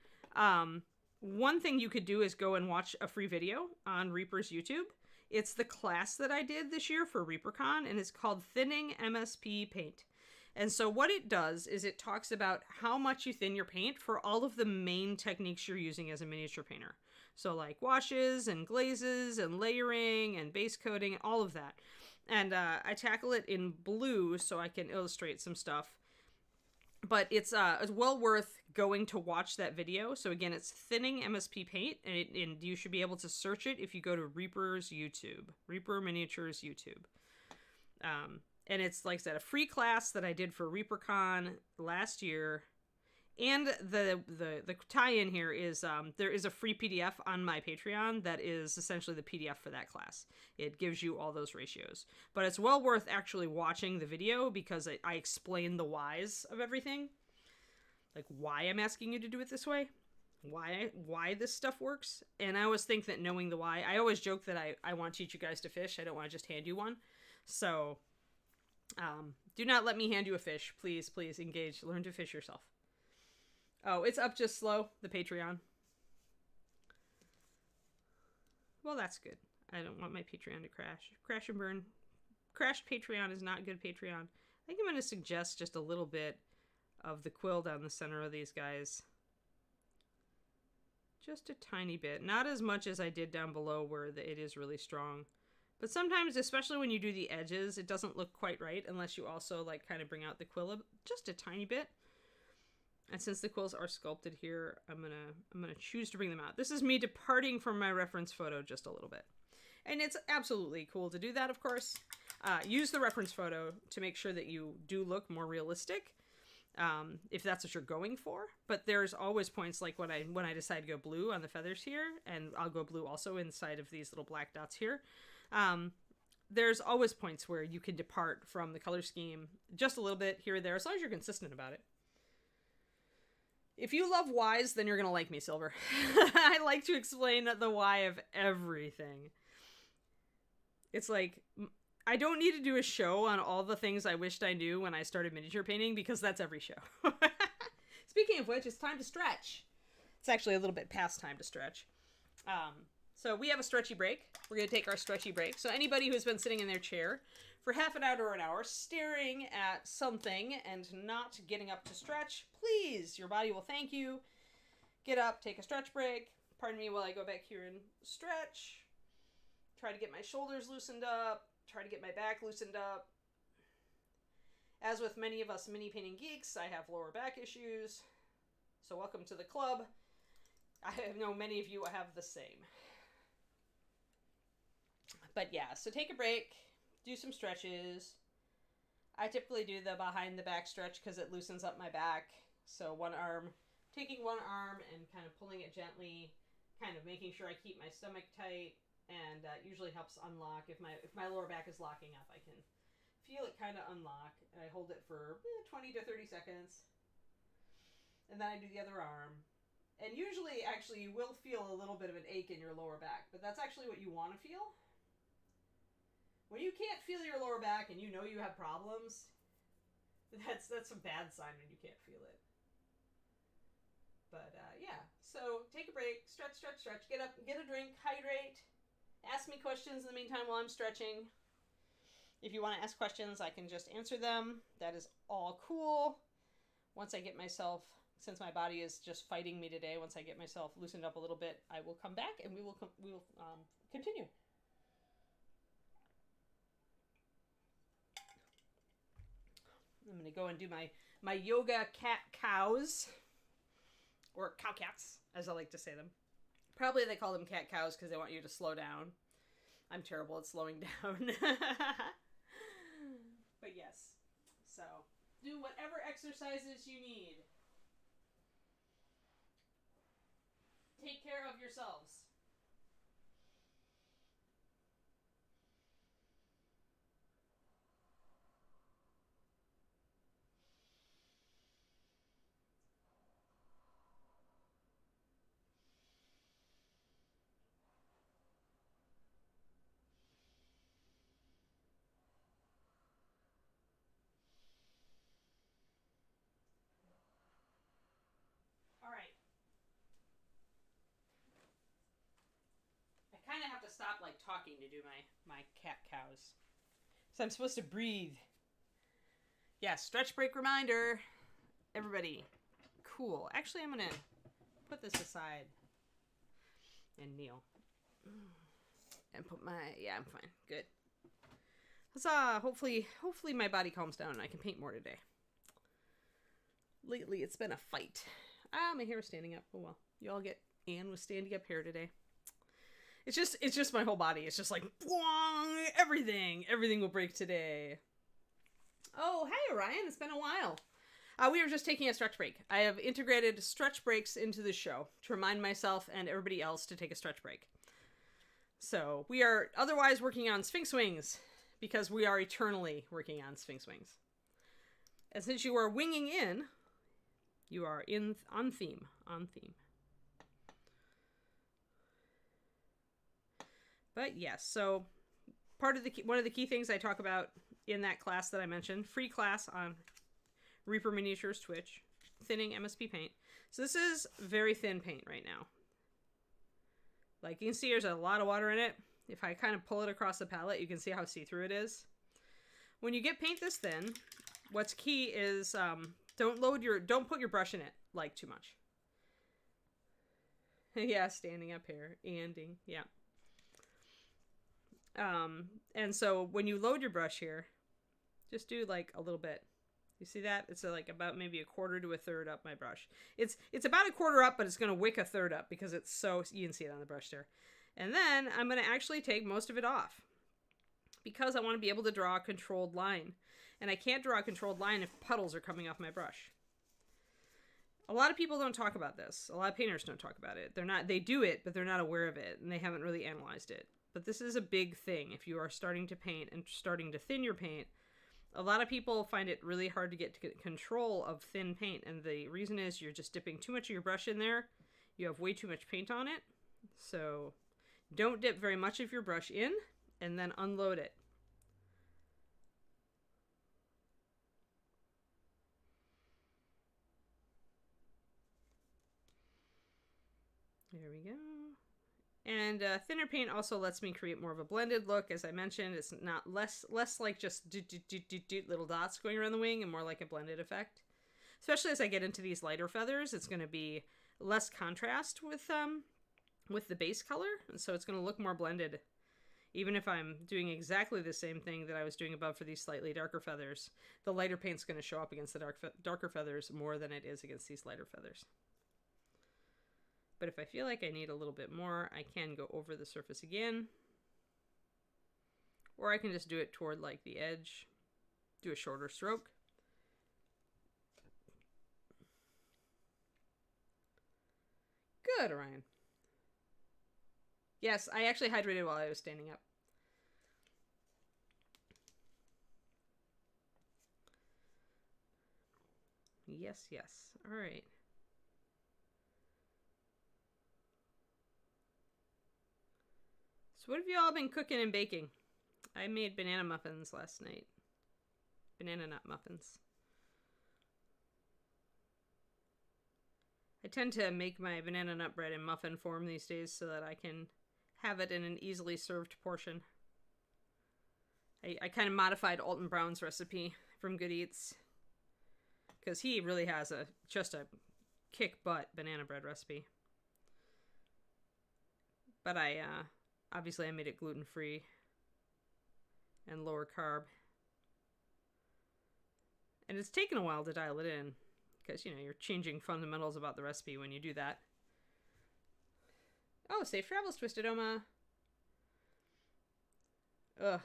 one thing you could do is go and watch a free video on Reaper's YouTube. It's the class that I did this year for ReaperCon, and it's called Thinning Msp Paint. And so what it does is it talks about how much you thin your paint for all of the main techniques you're using as a miniature painter. So like washes and glazes and layering and base coating, all of that. And I tackle it in blue so I can illustrate some stuff. But it's well worth going to watch that video. So again, it's Thinning Msp Paint, and you should be able to search it if you go to Reaper's YouTube, Reaper Miniatures YouTube. And it's, like I said, a free class that I did for ReaperCon last year. And the tie-in here is there is a free PDF on my Patreon that is essentially the PDF for that class. It gives you all those ratios. But it's well worth actually watching the video because I explain the whys of everything. Like why I'm asking you to do it this way. Why this stuff works. And I always think that knowing the why, I always joke that I want to teach you guys to fish. I don't want to just hand you one. So do not let me hand you a fish. Please, please engage. Learn to fish yourself. Oh, it's up just slow, the Patreon. Well, that's good. I don't want my Patreon to crash. Crash and burn. Crashed Patreon is not good Patreon. I think I'm going to suggest just a little bit of the quill down the center of these guys. Just a tiny bit. Not as much as I did down below where it is really strong. But sometimes, especially when you do the edges, it doesn't look quite right unless you also like kind of bring out the quill just a tiny bit. And since the quills are sculpted here, I'm gonna choose to bring them out. This is me departing from my reference photo just a little bit. And it's absolutely cool to do that, of course. Use the reference photo to make sure that you do look more realistic, if that's what you're going for. But there's always points like when I decide to go blue on the feathers here, and I'll go blue also inside of these little black dots here. There's always points where you can depart from the color scheme just a little bit here or there, as long as you're consistent about it. If you love whys, then you're going to like me, Silver. I like to explain the why of everything. It's like, I don't need to do a show on all the things I wished I knew when I started miniature painting, because that's every show. Speaking of which, it's time to stretch. It's actually a little bit past time to stretch. So we have a stretchy break. We're going to take our stretchy break. So anybody who's been sitting in their chair for half an hour or an hour, staring at something and not getting up to stretch, please, your body will thank you. Get up, take a stretch break. Pardon me while I go back here and stretch. Try to get my shoulders loosened up. Try to get my back loosened up. As with many of us mini painting geeks, I have lower back issues. So welcome to the club. I know many of you have the same. But yeah, so take a break. Do some stretches. I typically do the behind the back stretch because it loosens up my back. So taking one arm and kind of pulling it gently, kind of making sure I keep my stomach tight, and usually helps unlock. If my lower back is locking up, I can feel it kind of unlock, and I hold it for 20 to 30 seconds. And then I do the other arm. And usually, actually, you will feel a little bit of an ache in your lower back, but that's actually what you want to feel. When you can't feel your lower back and you know you have problems, that's a bad sign when you can't feel it. But yeah, so take a break, stretch, get up, get a drink, hydrate, ask me questions in the meantime while I'm stretching. If you want to ask questions, I can just answer them. That is all cool. Once I get myself, since my body is just fighting me today, once I get myself loosened up a little bit, I will come back and we will continue. I'm going to go and do my yoga cat-cows, or cow-cats, as I like to say them. Probably they call them cat-cows because they want you to slow down. I'm terrible at slowing down. But yes, so do whatever exercises you need. Take care of yourselves. All right. I kind of have to stop like talking to do my cat-cows. So I'm supposed to breathe. Yeah, stretch break reminder. Everybody. Cool. Actually, I'm going to put this aside and kneel. And put yeah, I'm fine. Good. Huzzah! Hopefully my body calms down and I can paint more today. Lately, it's been a fight. My hair is standing up. Oh well. You all get Anne with standing up hair today. It's just my whole body. It's just like, everything will break today. Oh, hey, Orion. It's been a while. We were just taking a stretch break. I have integrated stretch breaks into the show to remind myself and everybody else to take a stretch break. So we are otherwise working on Sphinx wings because we are eternally working on Sphinx wings. And since you are winging in, you are on theme. But yes, so one of the key things I talk about in that class that I mentioned, free class on Reaper Miniatures Twitch, thinning Msp Paint. So this is very thin paint right now. Like you can see there's a lot of water in it. If I kind of pull it across the palette, you can see how see-through it is. When you get paint this thin, what's key is don't put your brush in it like too much. Yeah, standing up here, anding, yeah. And so when you load your brush here, just do like a little bit. You see that? It's like about maybe a quarter to a third up my brush. It's about a quarter up, but it's going to wick a third up because it's so, you can see it on the brush there. And then I'm going to actually take most of it off because I want to be able to draw a controlled line. And I can't draw a controlled line if puddles are coming off my brush. A lot of people don't talk about this. A lot of painters don't talk about it. They do it, but they're not aware of it, and they haven't really analyzed it. But this is a big thing. If you are starting to paint and starting to thin your paint, A lot of people find it really hard to get control of thin paint, and the reason is you're just dipping too much of your brush in there. You have way too much paint on it. So don't dip very much of your brush in, and then unload it. There we go. And thinner paint also lets me create more of a blended look. As I mentioned, it's not less like just little dots going around the wing, and more like a blended effect. Especially as I get into these lighter feathers, it's going to be less contrast with the base color, and so it's going to look more blended. Even if I'm doing exactly the same thing that I was doing above for these slightly darker feathers, the lighter paint's going to show up against the darker feathers more than it is against these lighter feathers. But if I feel like I need a little bit more, I can go over the surface again. Or I can just do it toward like the edge. Do a shorter stroke. Good, Orion. Yes, I actually hydrated while I was standing up. Yes, yes. All right. So what have you all been cooking and baking? I made banana muffins last night. Banana nut muffins. I tend to make my banana nut bread in muffin form these days so that I can have it in an easily served portion. I kind of modified Alton Brown's recipe from Good Eats, because he really has just a kick butt banana bread recipe. But obviously I made it gluten free and lower carb, and it's taken a while to dial it in, because you know you're changing fundamentals about the recipe when you do that. Oh, safe travels, Twisted Oma. Ugh.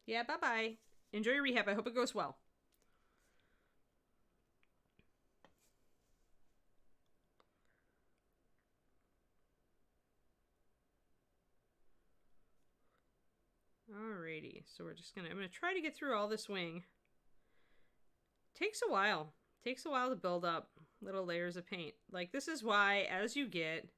Yeah, bye-bye. Enjoy your rehab. I hope it goes well. Alrighty. So I'm gonna try to get through all this wing. Takes a while. Takes a while to build up little layers of paint. Like, this is why as you get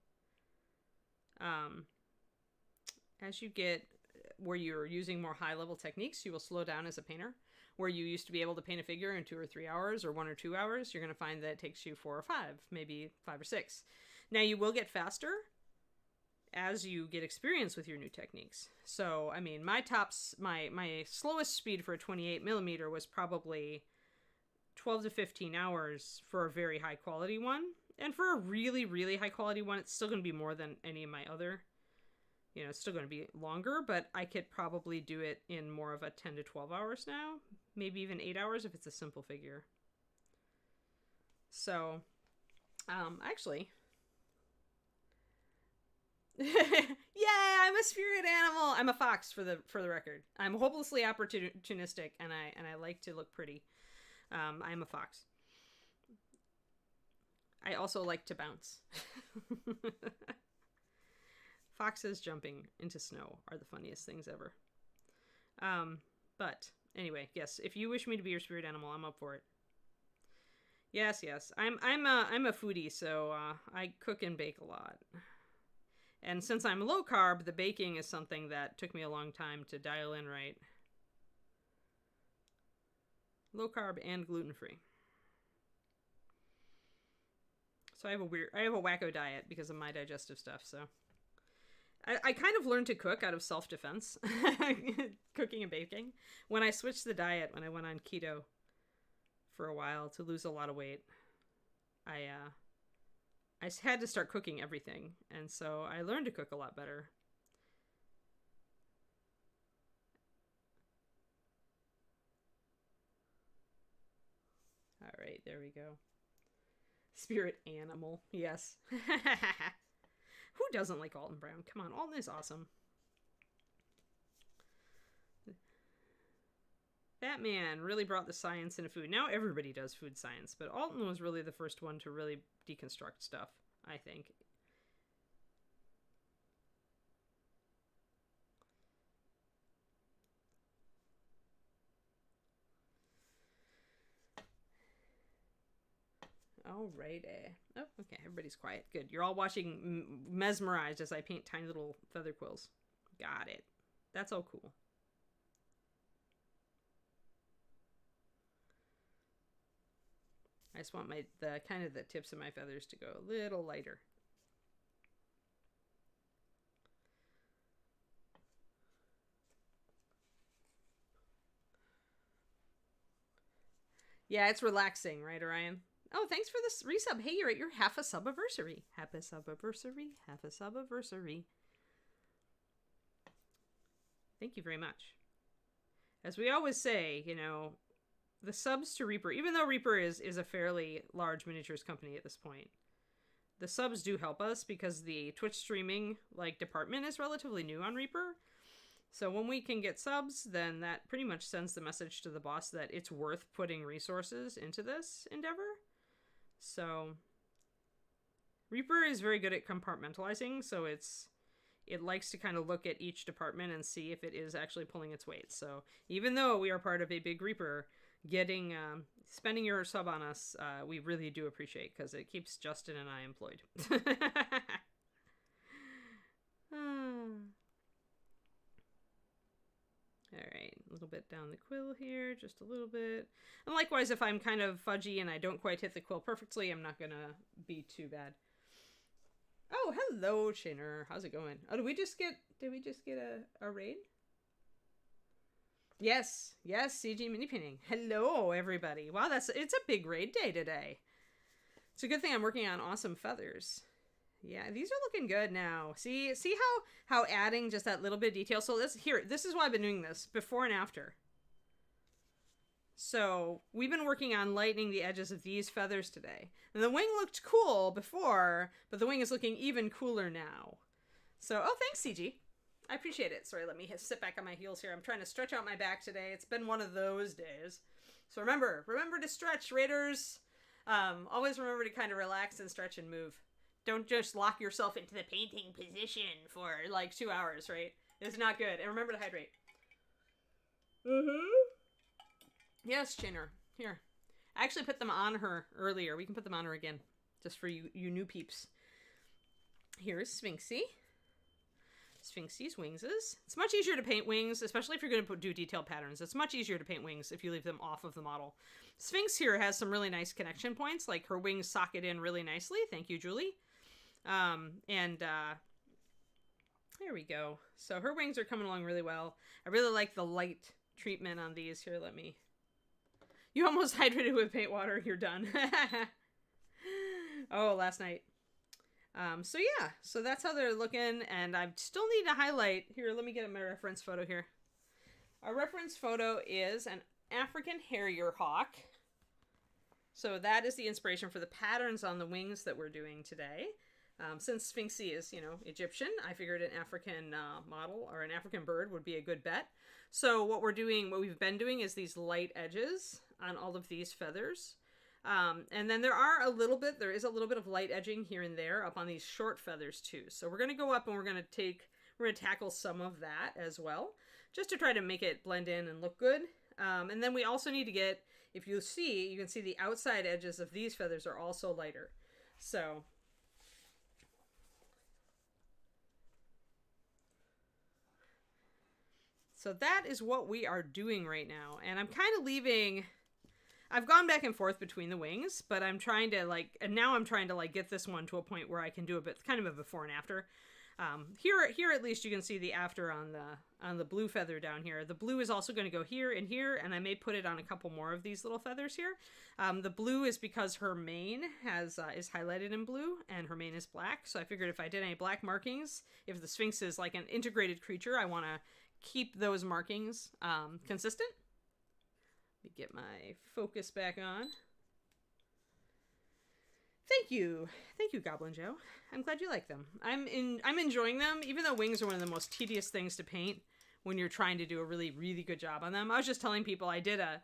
where you're using more high-level techniques, you will slow down as a painter. Where you used to be able to paint a figure in 2 or 3 hours, or 1 or 2 hours, you're going to find that it takes you 4 or 5, maybe 5 or 6. Now, you will get faster as you get experience with your new techniques. So, I mean, my slowest speed for a 28 millimeter was probably 12 to 15 hours for a very high-quality one. And for a really, really high-quality one, it's still going to be more than any of my other. You know, it's still going to be longer, but I could probably do it in more of a 10 to 12 hours now. Maybe even 8 hours if it's a simple figure. So, actually... yeah, I'm a spirit animal! I'm a fox, for the record. I'm hopelessly opportunistic, and I like to look pretty. I'm a fox. I also like to bounce. Foxes jumping into snow are the funniest things ever. But anyway, yes, if you wish me to be your spirit animal, I'm up for it. Yes, yes. I'm a foodie, so I cook and bake a lot. And since I'm low carb, the baking is something that took me a long time to dial in right. Low carb and gluten free. So I have a wacko diet because of my digestive stuff, so. I kind of learned to cook out of self-defense, cooking and baking. When I switched the diet, when I went on keto for a while to lose a lot of weight, I had to start cooking everything, and so I learned to cook a lot better. All right, there we go. Spirit animal, yes. Who doesn't like Alton Brown? Come on, Alton is awesome. That man really brought the science into food. Now everybody does food science, but Alton was really the first one to really deconstruct stuff, I think. Alrighty. Oh, okay. Everybody's quiet. Good. You're all watching mesmerized as I paint tiny little feather quills. Got it. That's all cool. I just want the tips of my feathers to go a little lighter. Yeah, it's relaxing, right, Orion? Oh, thanks for this resub. Hey, you're at your half a sub-anniversary. Half a sub-anniversary. Half a sub-anniversary. Thank you very much. As we always say, you know, the subs to Reaper, even though Reaper is a fairly large miniatures company at this point, the subs do help us because the Twitch streaming department is relatively new on Reaper. So when we can get subs, then that pretty much sends the message to the boss that it's worth putting resources into this endeavor. So Reaper is very good at compartmentalizing, so it likes to kind of look at each department and see if it is actually pulling its weight. So even though we are part of a big Reaper, spending your sub on us, we really do appreciate, because it keeps Justin and I employed. Alright, a little bit down the quill here, just a little bit. And likewise, if I'm kind of fudgy and I don't quite hit the quill perfectly, I'm not gonna be too bad. Oh, hello, Chinner. How's it going? Oh, did we just get a raid? Yes, CG mini painting. Hello, everybody. Wow, it's a big raid day today. It's a good thing I'm working on awesome feathers. Yeah, these are looking good now. See how adding just that little bit of detail. So this is why I've been doing this before and after. So we've been working on lightening the edges of these feathers today. And the wing looked cool before, but the wing is looking even cooler now. So, oh, thanks, CG. I appreciate it. Sorry, let me sit back on my heels here. I'm trying to stretch out my back today. It's been one of those days. So remember to stretch, Raiders. Always remember to kind of relax and stretch and move. Don't just lock yourself into the painting position for 2 hours, right? It's not good. And remember to hydrate. Yes, Chinner. Here. I actually put them on her earlier. We can put them on her again. Just for you new peeps. Here's Sphinxy. Sphinxy's wingses. It's much easier to paint wings, especially if you're going to do detailed patterns. It's much easier to paint wings if you leave them off of the model. Sphinx here has some really nice connection points, like her wings socket in really nicely. Thank you, Julie. There we go. So her wings are coming along really well. I really like the light treatment on these. Here, you almost hydrated with paint water. You're done. Oh, last night. So that's how they're looking, and I still need to highlight. Here, let me get my reference photo here. Our reference photo is an African Harrier hawk. So that is the inspiration for the patterns on the wings that we're doing today. Since Sphinxy is, Egyptian, I figured an African model or an African bird would be a good bet. So what we've been doing is these light edges on all of these feathers. And then there is a little bit of light edging here and there up on these short feathers too. So we're going to go up and we're going to tackle some of that as well, just to try to make it blend in and look good. And then we also need to get, if you can see the outside edges of these feathers are also lighter. So that is what we are doing right now. And I'm kind of I've gone back and forth between the wings, but I'm trying to get this one to a point where I can do a bit, kind of a before and after. Here at least you can see the after on the blue feather down here. The blue is also going to go here, and I may put it on a couple more of these little feathers here. The blue is because her mane is highlighted in blue, and her mane is black. So I figured if I did any black markings, if the Sphinx is like an integrated creature, I want to keep those markings consistent. Let me get my focus back on. Thank you, Goblin Joe. I'm glad you like them. I'm enjoying them, even though wings are one of the most tedious things to paint when you're trying to do a really, really good job on them. I was just telling people I did a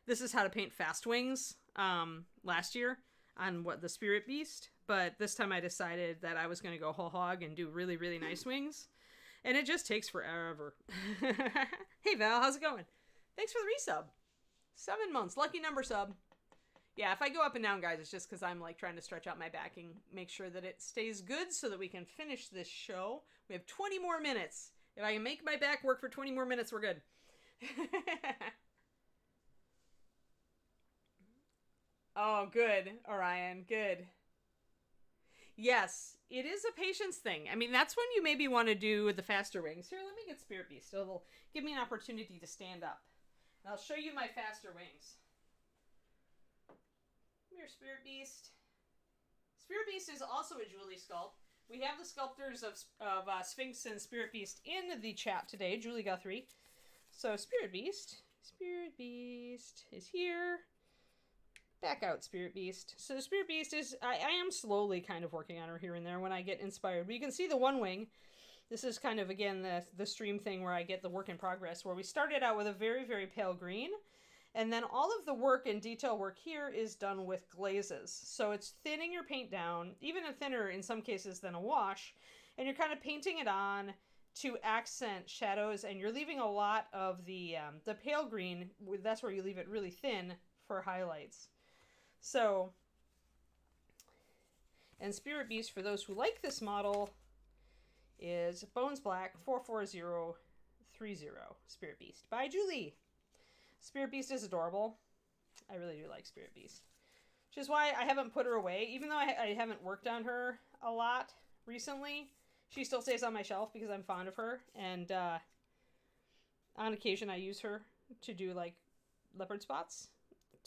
this is how to paint fast wings last year on the Spirit Beast, but this time I decided that I was going to go whole hog and do really, really nice wings, and it just takes forever. Hey Val, how's it going? Thanks for the resub. 7 months, lucky number sub. Yeah, if I go up and down, guys, it's just because I'm like trying to stretch out my back and make sure that it stays good so that we can finish this show. We have 20 more minutes. If I can make my back work for 20 more minutes, we're good. Oh, good, Orion, good. Yes, it is a patience thing. I mean, that's when you maybe want to do the faster wings. Here, let me get Spirit Beast. It'll give me an opportunity to stand up. And I'll show you my faster wings. Come here, Spirit Beast. Spirit Beast is also a Julie sculpt. We have the sculptors of Sphinx and Spirit Beast in the chat today, Julie Guthrie. So Spirit Beast is here. Back out, Spirit Beast. So Spirit Beast is, I am slowly kind of working on her here and there when I get inspired. But you can see the one wing. This is kind of, again, the stream thing where I get the work in progress, where we started out with a very, very pale green. And then all of the work and detail work here is done with glazes. So it's thinning your paint down, even thinner in some cases than a wash. And you're kind of painting it on to accent shadows. And you're leaving a lot of the pale green. That's where you leave it really thin for highlights. So, and Spirit Beast, for those who like this model, is Bones Black 44030 Spirit Beast by Julie. Spirit Beast is adorable. I really do like Spirit Beast. Which is why I haven't put her away. Even though I haven't worked on her a lot recently, she still stays on my shelf because I'm fond of her. And on occasion I use her to do like leopard spots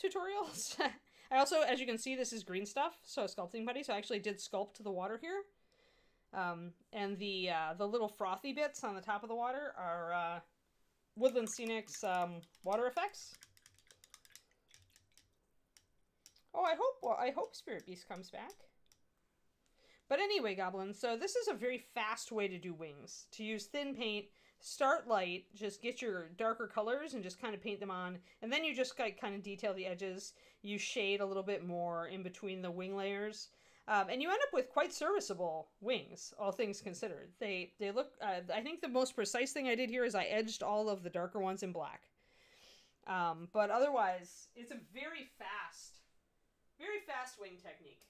tutorials. I also, as you can see, this is green stuff, so sculpting buddy. So I actually did sculpt the water here. And the little frothy bits on the top of the water are Woodland Scenics water effects. Oh, I hope Spirit Beast comes back. But anyway, Goblins, so this is a very fast way to do wings. To use thin paint, start light, just get your darker colors and just kind of paint them on. And then you just kind of detail the edges. You shade a little bit more in between the wing layers. And you end up with quite serviceable wings, all things considered. They look, I think the most precise thing I did here is I edged all of the darker ones in black. But otherwise, it's a very fast wing technique.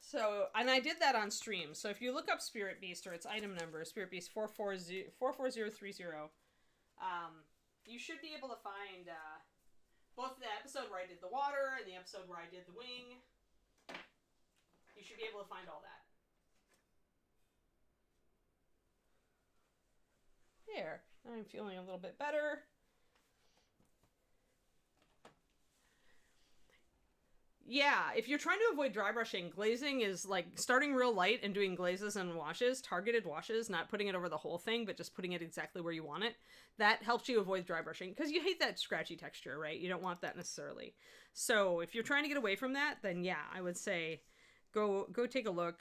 So, and I did that on stream. So if you look up Spirit Beast or its item number, Spirit Beast 44030, you should be able to find both the episode where I did the water and the episode where I did the wing. You should be able to find all that. There. I'm feeling a little bit better. Yeah, if you're trying to avoid dry brushing, glazing is like starting real light and doing glazes and washes, targeted washes, not putting it over the whole thing, but just putting it exactly where you want it. That helps you avoid dry brushing because you hate that scratchy texture, right? You don't want that necessarily. So if you're trying to get away from that, then yeah, I would say go take a look.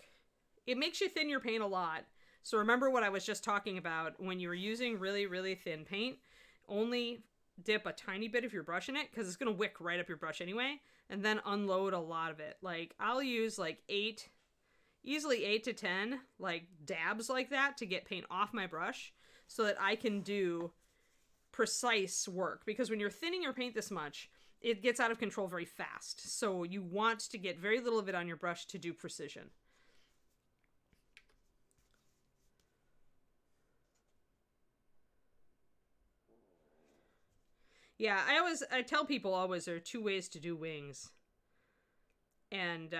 It makes you thin your paint a lot. So remember what I was just talking about when you were using really, really thin paint, only dip a tiny bit of your brush in it because it's going to wick right up your brush anyway. And then unload a lot of it. Like, I'll use like easily 8 to 10, like, dabs like that to get paint off my brush so that I can do precise work. Because when you're thinning your paint this much, it gets out of control very fast. So you want to get very little of it on your brush to do precision. Yeah, I tell people always there are two ways to do wings. And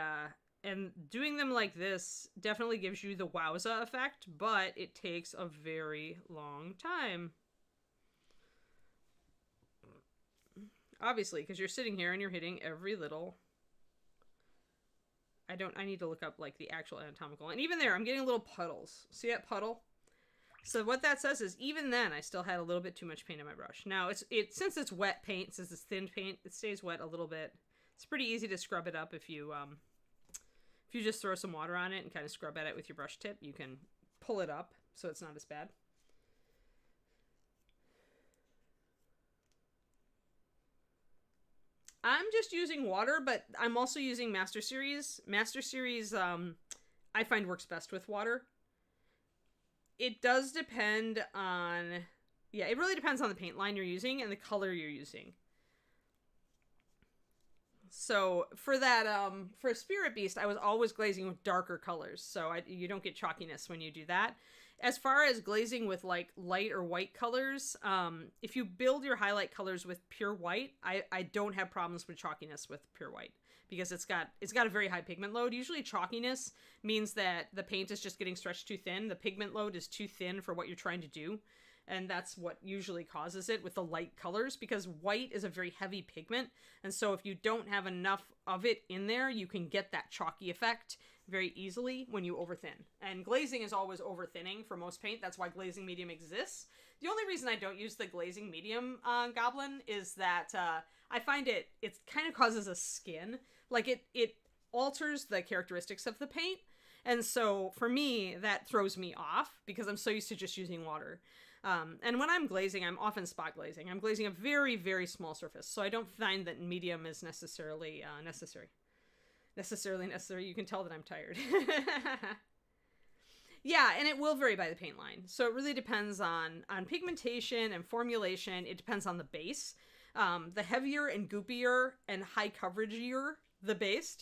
doing them like this definitely gives you the wowza effect, but it takes a very long time. Obviously, because you're sitting here and you're hitting every little... I need to look up like the actual anatomical. And even there, I'm getting little puddles. See that puddle? So what that says is, even then, I still had a little bit too much paint on my brush. Now, since it's wet paint, since it's thin paint, it stays wet a little bit. It's pretty easy to scrub it up if you just throw some water on it and kind of scrub at it with your brush tip. You can pull it up, so it's not as bad. I'm just using water, but I'm also using Master Series. Master Series, I find works best with water. It does depend on Yeah, it really depends on the paint line you're using and the color you're using. So for that, for a Spirit Beast, I was always glazing with darker colors, so you don't get chalkiness when you do that. As far as glazing with like light or white colors, if you build your highlight colors with pure white, I don't have problems with chalkiness with pure white because it's got a very high pigment load. Usually chalkiness means that the paint is just getting stretched too thin. The pigment load is too thin for what you're trying to do. And that's what usually causes it with the light colors, because white is a very heavy pigment. And so if you don't have enough of it in there, you can get that chalky effect very easily when you overthin. And glazing is always overthinning for most paint. That's why glazing medium exists. The only reason I don't use the glazing medium goblin is that I find it kind of causes a skin. Like it alters the characteristics of the paint. And so for me, that throws me off because I'm so used to just using water. And when I'm glazing, I'm often spot glazing. I'm glazing a very, very small surface, so I don't find that medium is necessarily necessary. You can tell that I'm tired. Yeah, and it will vary by the paint line. So it really depends on pigmentation and formulation. It depends on the base. The heavier and goopier and high coverageier the base,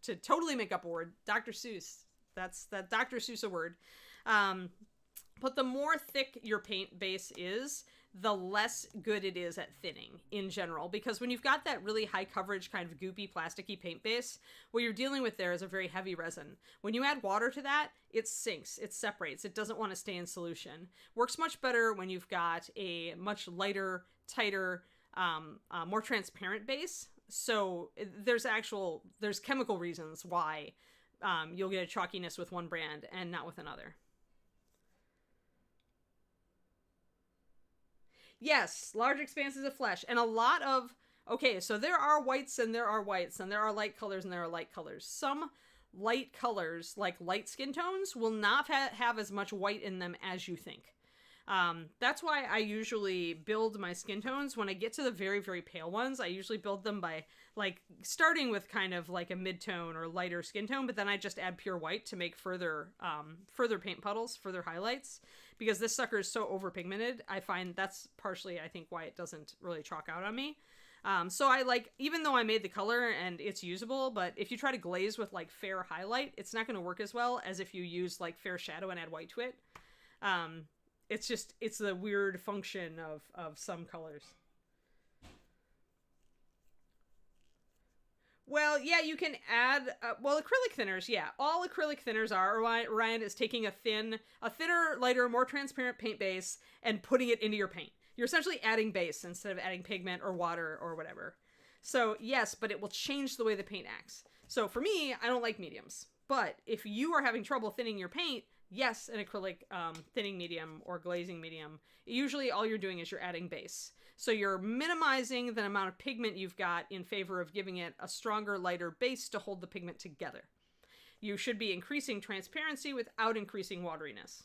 to totally make up a word, Dr. Seuss. That's that Dr. Seuss a word. But the more thick your paint base is, the less good it is at thinning in general. Because when you've got that really high coverage kind of goopy, plasticky paint base, what you're dealing with there is a very heavy resin. When you add water to that, it sinks, it separates, it doesn't want to stay in solution. Works much better when you've got a much lighter, tighter, more transparent base. So there's chemical reasons why you'll get a chalkiness with one brand and not with another. Yes, large expanses of flesh. And a lot of... Okay, so there are whites and there are whites, and there are light colors and there are light colors. Some light colors, like light skin tones, will not have as much white in them as you think. That's why I usually build my skin tones. When I get to the very, very pale ones, I usually build them by, like, starting with kind of like a mid-tone or lighter skin tone, but then I just add pure white to make further paint puddles, further highlights. Because this sucker is so overpigmented, I find that's partially, I think, why it doesn't really chalk out on me. So I even though I made the color and it's usable, but if you try to glaze with like fair highlight, it's not going to work as well as if you use like fair shadow and add white to it. It's the weird function of some colors. Well, yeah, you can add, acrylic thinners, yeah. All acrylic thinners are, Ryan, is taking a thinner, lighter, more transparent paint base and putting it into your paint. You're essentially adding base instead of adding pigment or water or whatever. So, yes, but it will change the way the paint acts. So, for me, I don't like mediums. But if you are having trouble thinning your paint, yes, an acrylic thinning medium or glazing medium. Usually all you're doing is you're adding base. So you're minimizing the amount of pigment you've got in favor of giving it a stronger, lighter base to hold the pigment together. You should be increasing transparency without increasing wateriness.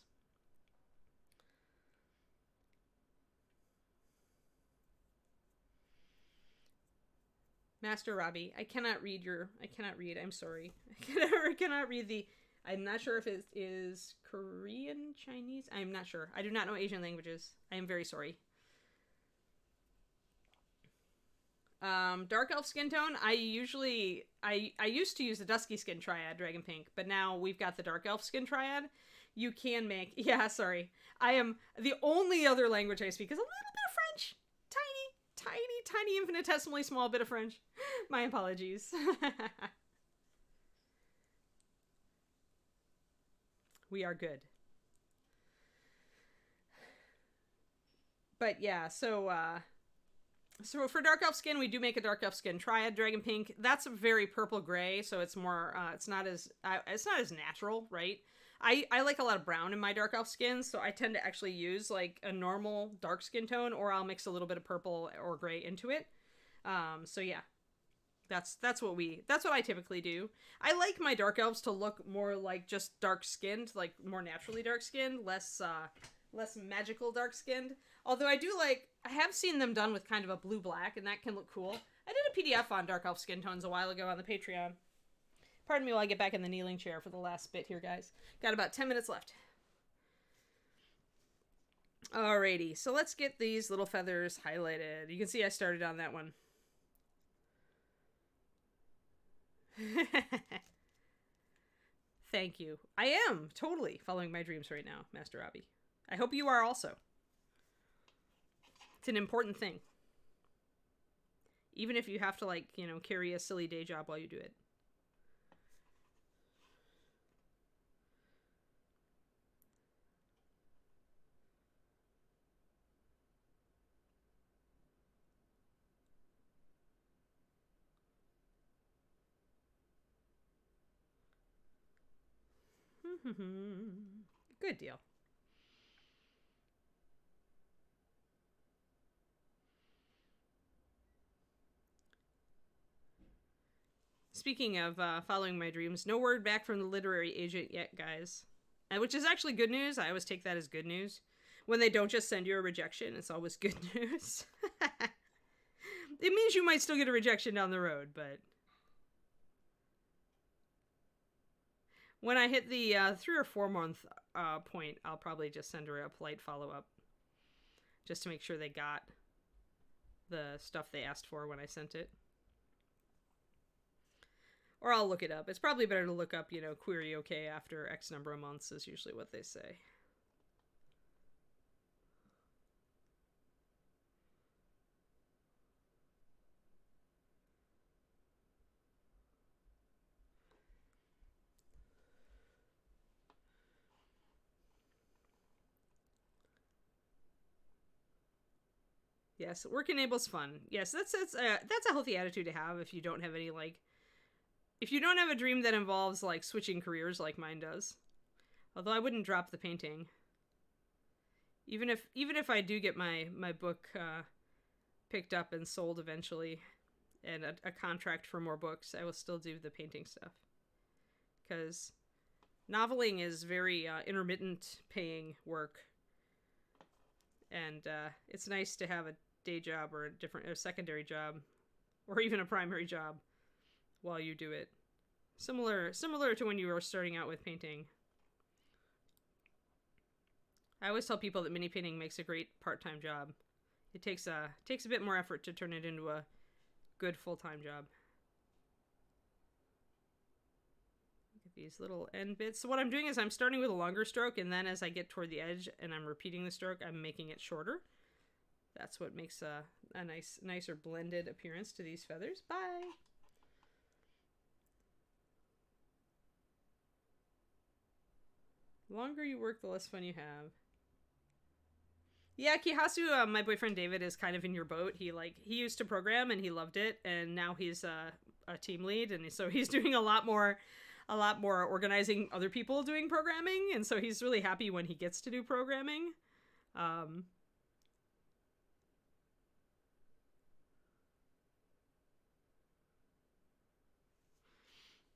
Master Robbie, I cannot read, I'm sorry. I cannot read I'm not sure if it is Korean, Chinese. I'm not sure. I do not know Asian languages. I am very sorry. Dark elf skin tone. I used to use the dusky skin triad, Dragon Pink, but now we've got the dark elf skin triad. You can make, yeah, sorry. The only other language I speak is a little bit of French. Tiny, infinitesimally small bit of French. My apologies. We are good. But yeah, so for dark elf skin, we do make a dark elf skin triad, Dragon Pink. That's a very purple gray, so it's more it's not as natural, right? I like a lot of brown in my dark elf skin, so I tend to actually use like a normal dark skin tone, or I'll mix a little bit of purple or gray into it. So yeah. That's what I typically do. I like my dark elves to look more like just dark skinned, like more naturally dark skinned, less magical dark skinned. Although I have seen them done with kind of a blue black, and that can look cool. I did a PDF on dark elf skin tones a while ago on the Patreon. Pardon me while I get back in the kneeling chair for the last bit here, guys. Got about 10 minutes left. Alrighty, so let's get these little feathers highlighted. You can see I started on that one. Thank you. I am totally following my dreams right now, Master Robbie. I hope you are also. It's an important thing. Even if you have to, like, you know, carry a silly day job while you do it. Good deal. Speaking of following my dreams, no word back from the literary agent yet, guys. Which is actually good news. I always take that as good news. When they don't just send you a rejection, it's always good news. It means you might still get a rejection down the road, but... when I hit the 3 or 4 month point, I'll probably just send her a polite follow-up. Just to make sure they got the stuff they asked for when I sent it. Or I'll look it up. It's probably better to look up, you know, query okay after X number of months is usually what they say. Yes, work enables fun. Yes, that's a healthy attitude to have if you don't have any, like, if you don't have a dream that involves, like, switching careers like mine does. Although I wouldn't drop the painting. Even if I do get my book picked up and sold eventually, and a contract for more books, I will still do the painting stuff. Because noveling is very intermittent paying work. And it's nice to have a day job or a secondary job, or even a primary job while you do it. Similar to when you were starting out with painting. I always tell people that mini painting makes a great part-time job. It takes a bit more effort to turn it into a good full-time job. Look at these little end bits. So what I'm doing is I'm starting with a longer stroke, and then as I get toward the edge and I'm repeating the stroke, I'm making it shorter. That's what makes a nicer blended appearance to these feathers. Bye! The longer you work, the less fun you have. Yeah, Kihasu, my boyfriend David, is kind of in your boat. He used to program and he loved it, and now he's a team lead, and so he's doing a lot more organizing other people doing programming, and so he's really happy when he gets to do programming.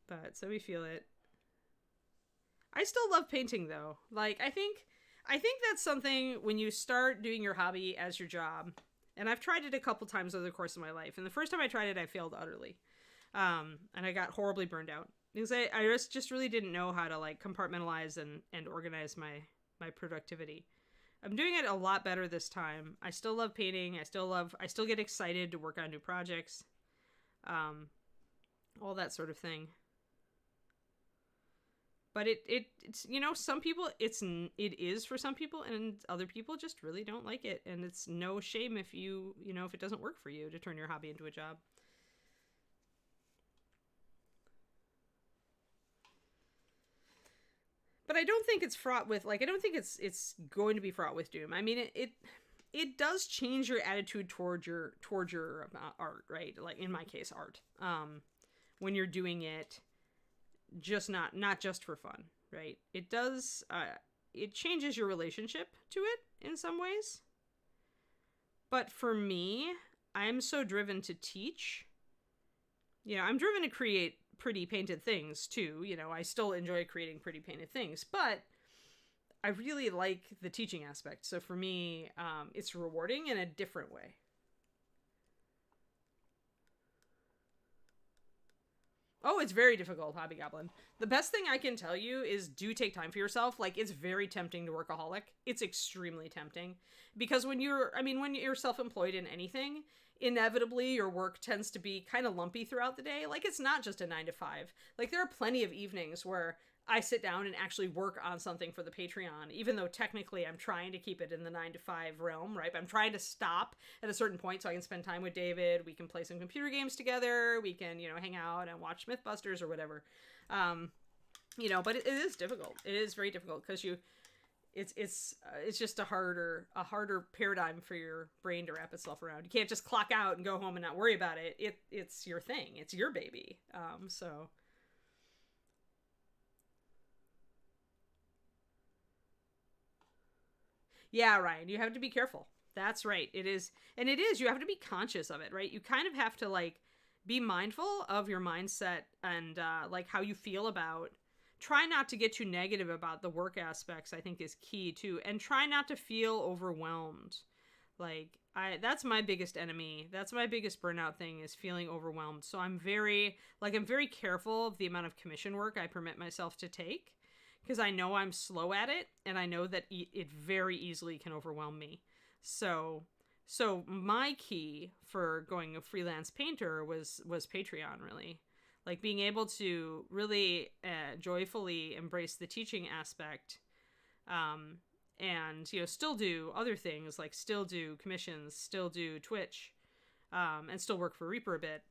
But so we feel it. I still love painting though. Like, I think that's something when you start doing your hobby as your job. And I've tried it a couple times over the course of my life. And the first time I tried it, I failed utterly. And I got horribly burned out. Because I just really didn't know how to, like, compartmentalize and organize my productivity. I'm doing it a lot better this time. I still love painting. I still get excited to work on new projects. All that sort of thing. But it's, you know, some people, it is for some people, and other people just really don't like it. And it's no shame if you know, if it doesn't work for you to turn your hobby into a job. But I don't think it's fraught with, like, I don't think it's going to be fraught with doom. I mean, it does change your attitude towards your art, right? Like, in my case, art. When you're doing it, just not just for fun, right? It does, it changes your relationship to it in some ways. But for me, I'm so driven to teach. You know, I'm driven to create pretty painted things too. You know, I still enjoy creating pretty painted things, but I really like the teaching aspect. So for me, it's rewarding in a different way. Oh, it's very difficult, Hobby Goblin. The best thing I can tell you is do take time for yourself. Like, it's very tempting to workaholic. It's extremely tempting. Because when you're self-employed in anything, inevitably your work tends to be kind of lumpy throughout the day. Like, it's not just a 9 to 5. Like, there are plenty of evenings where I sit down and actually work on something for the Patreon, even though technically I'm trying to keep it in the 9 to 5 realm, right? But I'm trying to stop at a certain point so I can spend time with David. We can play some computer games together. We can, hang out and watch Mythbusters or whatever. But it is difficult. It is very difficult because it's just a harder paradigm for your brain to wrap itself around. You can't just clock out and go home and not worry about it. It's your thing. It's your baby. So. Yeah, Ryan, you have to be careful. That's right. It is. And it is. You have to be conscious of it, right? You kind of have to, like, be mindful of your mindset and, like, how you feel about. Try not to get too negative about the work aspects, I think, is key, too. And try not to feel overwhelmed. Like, that's my biggest enemy. That's my biggest burnout thing, is feeling overwhelmed. So I'm very careful of the amount of commission work I permit myself to take. Because I know I'm slow at it, and I know that it very easily can overwhelm me. So my key for going a freelance painter was Patreon, really. Like, being able to really joyfully embrace the teaching aspect, and, still do other things, like still do commissions, still do Twitch, and still work for Reaper a bit,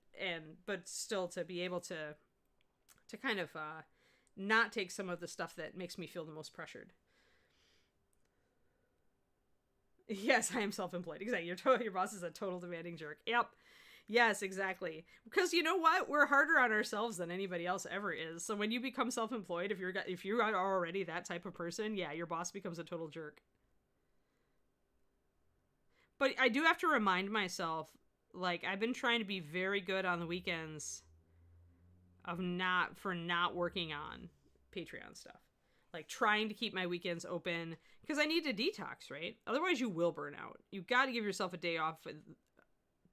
but still to be able to kind of... not take some of the stuff that makes me feel the most pressured. Yes, I am self-employed. Exactly. Your boss is a total demanding jerk. Yep. Yes, exactly. Because you know what? We're harder on ourselves than anybody else ever is. So when you become self-employed, if you are already that type of person, yeah, your boss becomes a total jerk. But I do have to remind myself, like, I've been trying to be very good on the weekends for not working on Patreon stuff. Like, trying to keep my weekends open because I need to detox, right? Otherwise you will burn out. You got to give yourself a day off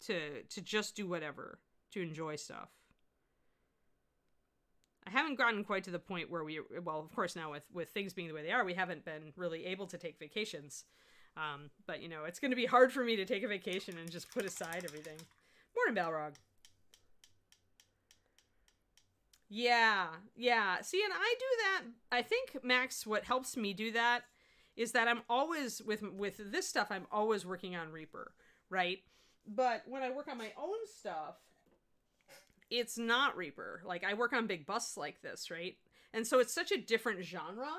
to just do whatever, to enjoy stuff. I haven't gotten quite to the point where of course now with things being the way they are, we haven't been really able to take vacations. But it's going to be hard for me to take a vacation and just put aside everything. Morning, Balrog. Yeah. See, and I do that. I think, Max, what helps me do that is that I'm always, with this stuff, I'm always working on Reaper, right? But when I work on my own stuff, it's not Reaper. Like, I work on big busts like this, right? And so it's such a different genre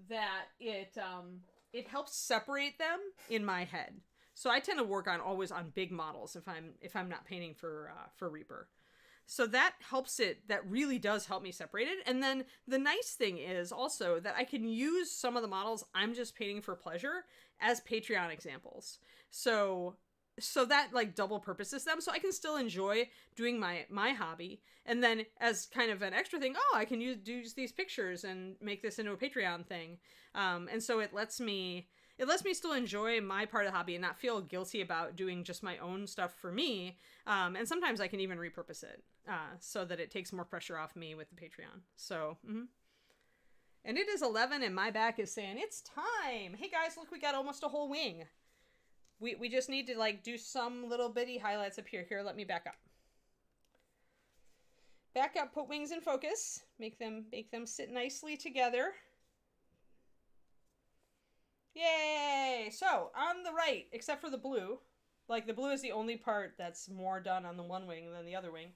that it helps separate them in my head. So I tend to work always on big models if I'm not painting for Reaper. So that really does help me separate it. And then the nice thing is also that I can use some of the models I'm just painting for pleasure as Patreon examples. So that, like, double purposes them. So I can still enjoy doing my hobby. And then as kind of an extra thing, I can use these pictures and make this into a Patreon thing. And so it lets me still enjoy my part of the hobby and not feel guilty about doing just my own stuff for me. And sometimes I can even repurpose it so that it takes more pressure off me with the Patreon. So, And it is 11 and my back is saying, it's time. Hey guys, look, we got almost a whole wing. We just need to, like, do some little bitty highlights up here. Here, let me back up. Back up, put wings in focus. Make them sit nicely together. Yay! So, on the right, except for the blue, like, the blue is the only part that's more done on the one wing than the other wing.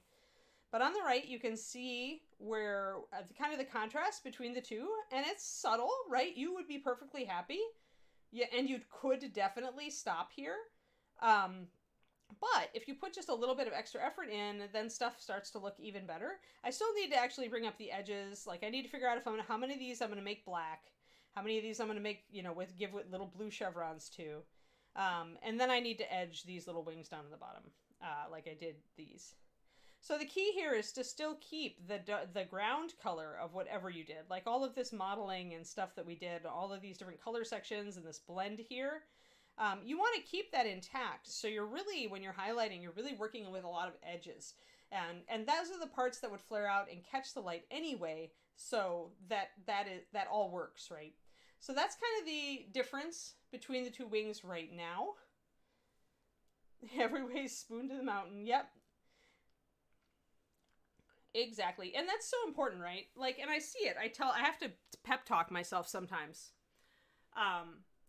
But on the right, you can see where kind of the contrast between the two, and it's subtle, right? You would be perfectly happy. Yeah, and you could definitely stop here. But if you put just a little bit of extra effort in, then stuff starts to look even better. I still need to actually bring up the edges. Like, I need to figure out how many of these I'm going to make black. How many of these I'm going to make, give little blue chevrons to. And then I need to edge these little wings down to the bottom, like I did these. So the key here is to still keep the ground color of whatever you did. Like, all of this modeling and stuff that we did, all of these different color sections and this blend here, you want to keep that intact. So you're really, when you're highlighting, you're really working with a lot of edges. And those are the parts that would flare out and catch the light anyway, so that all works, right? So that's kind of the difference between the two wings right now. Every way spoon to the mountain. Yep. Exactly. And that's so important, right? Like, and I see it. I have to pep talk myself sometimes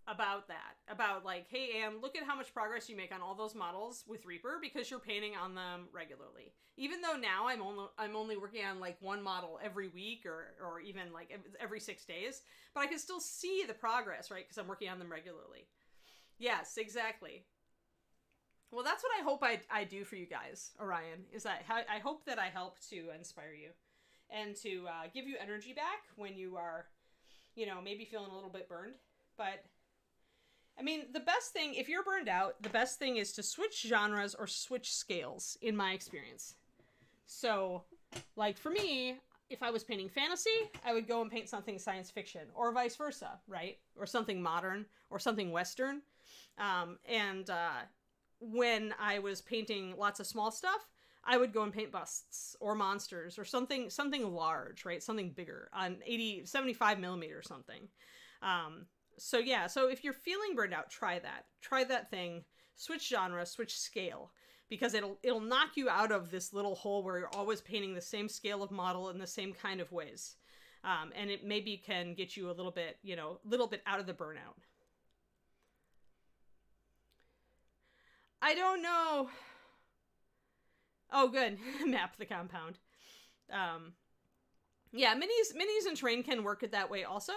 about that. About like, hey, Anne, look at how much progress you make on all those models with Reaper because you're painting on them regularly. Even though now I'm only working on like one model every week or even like every 6 days, but I can still see the progress, right? Because I'm working on them regularly. Yes, exactly. Well, that's what I hope I do for you guys, Orion, is that I hope that I help to inspire you and to give you energy back when you are, maybe feeling a little bit burned. But, I mean, the best thing, if you're burned out, the best thing is to switch genres or switch scales, in my experience. So, like, for me, if I was painting fantasy, I would go and paint something science fiction, or vice versa, right? Or something modern, or something Western. When I was painting lots of small stuff, I would go and paint busts or monsters or something large, right? Something bigger on 75 millimeter or something. So if you're feeling burned out, try that thing, switch genre, switch scale, because it'll knock you out of this little hole where you're always painting the same scale of model in the same kind of ways. And it maybe can get you a little bit out of the burnout. I don't know. Oh, good. Map the compound. Minis and terrain can work it that way also.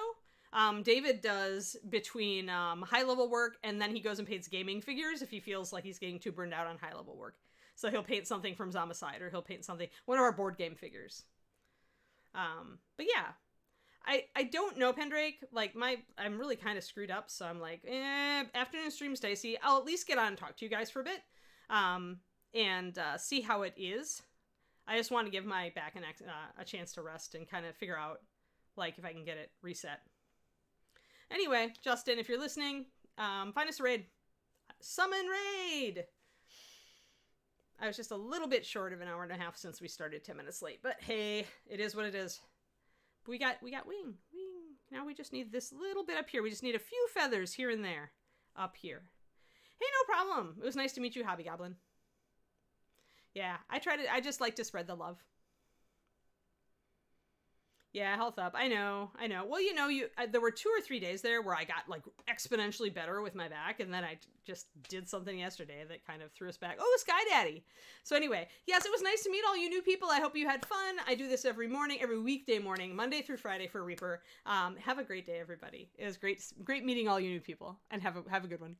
David does between high-level work, and then he goes and paints gaming figures if he feels like he's getting too burned out on high-level work. So he'll paint something from Zombicide, or he'll paint one of our board game figures. But yeah. I don't know, Pendrake. Like, I'm really kind of screwed up, so I'm like, afternoon stream's dicey. I'll at least get on and talk to you guys for a bit, and see how it is. I just want to give my back a chance to rest and kind of figure out, like, if I can get it reset. Anyway, Justin, if you're listening, find us a raid. Summon raid! I was just a little bit short of an hour and a half since we started 10 minutes late, but hey, it is what it is. We got wing. Now we just need this little bit up here. We just need a few feathers here and there up here. Hey, no problem. It was nice to meet you, Hobby Goblin. Yeah, I just like to spread the love. Yeah, health up. I know. Well, there were 2 or 3 days there where I got like exponentially better with my back, and then I just did something yesterday that kind of threw us back. Oh, Sky Daddy. So anyway, yes, it was nice to meet all you new people. I hope you had fun. I do this every weekday morning, Monday through Friday for Reaper. Have a great day, everybody. It was great meeting all you new people, and have a good one.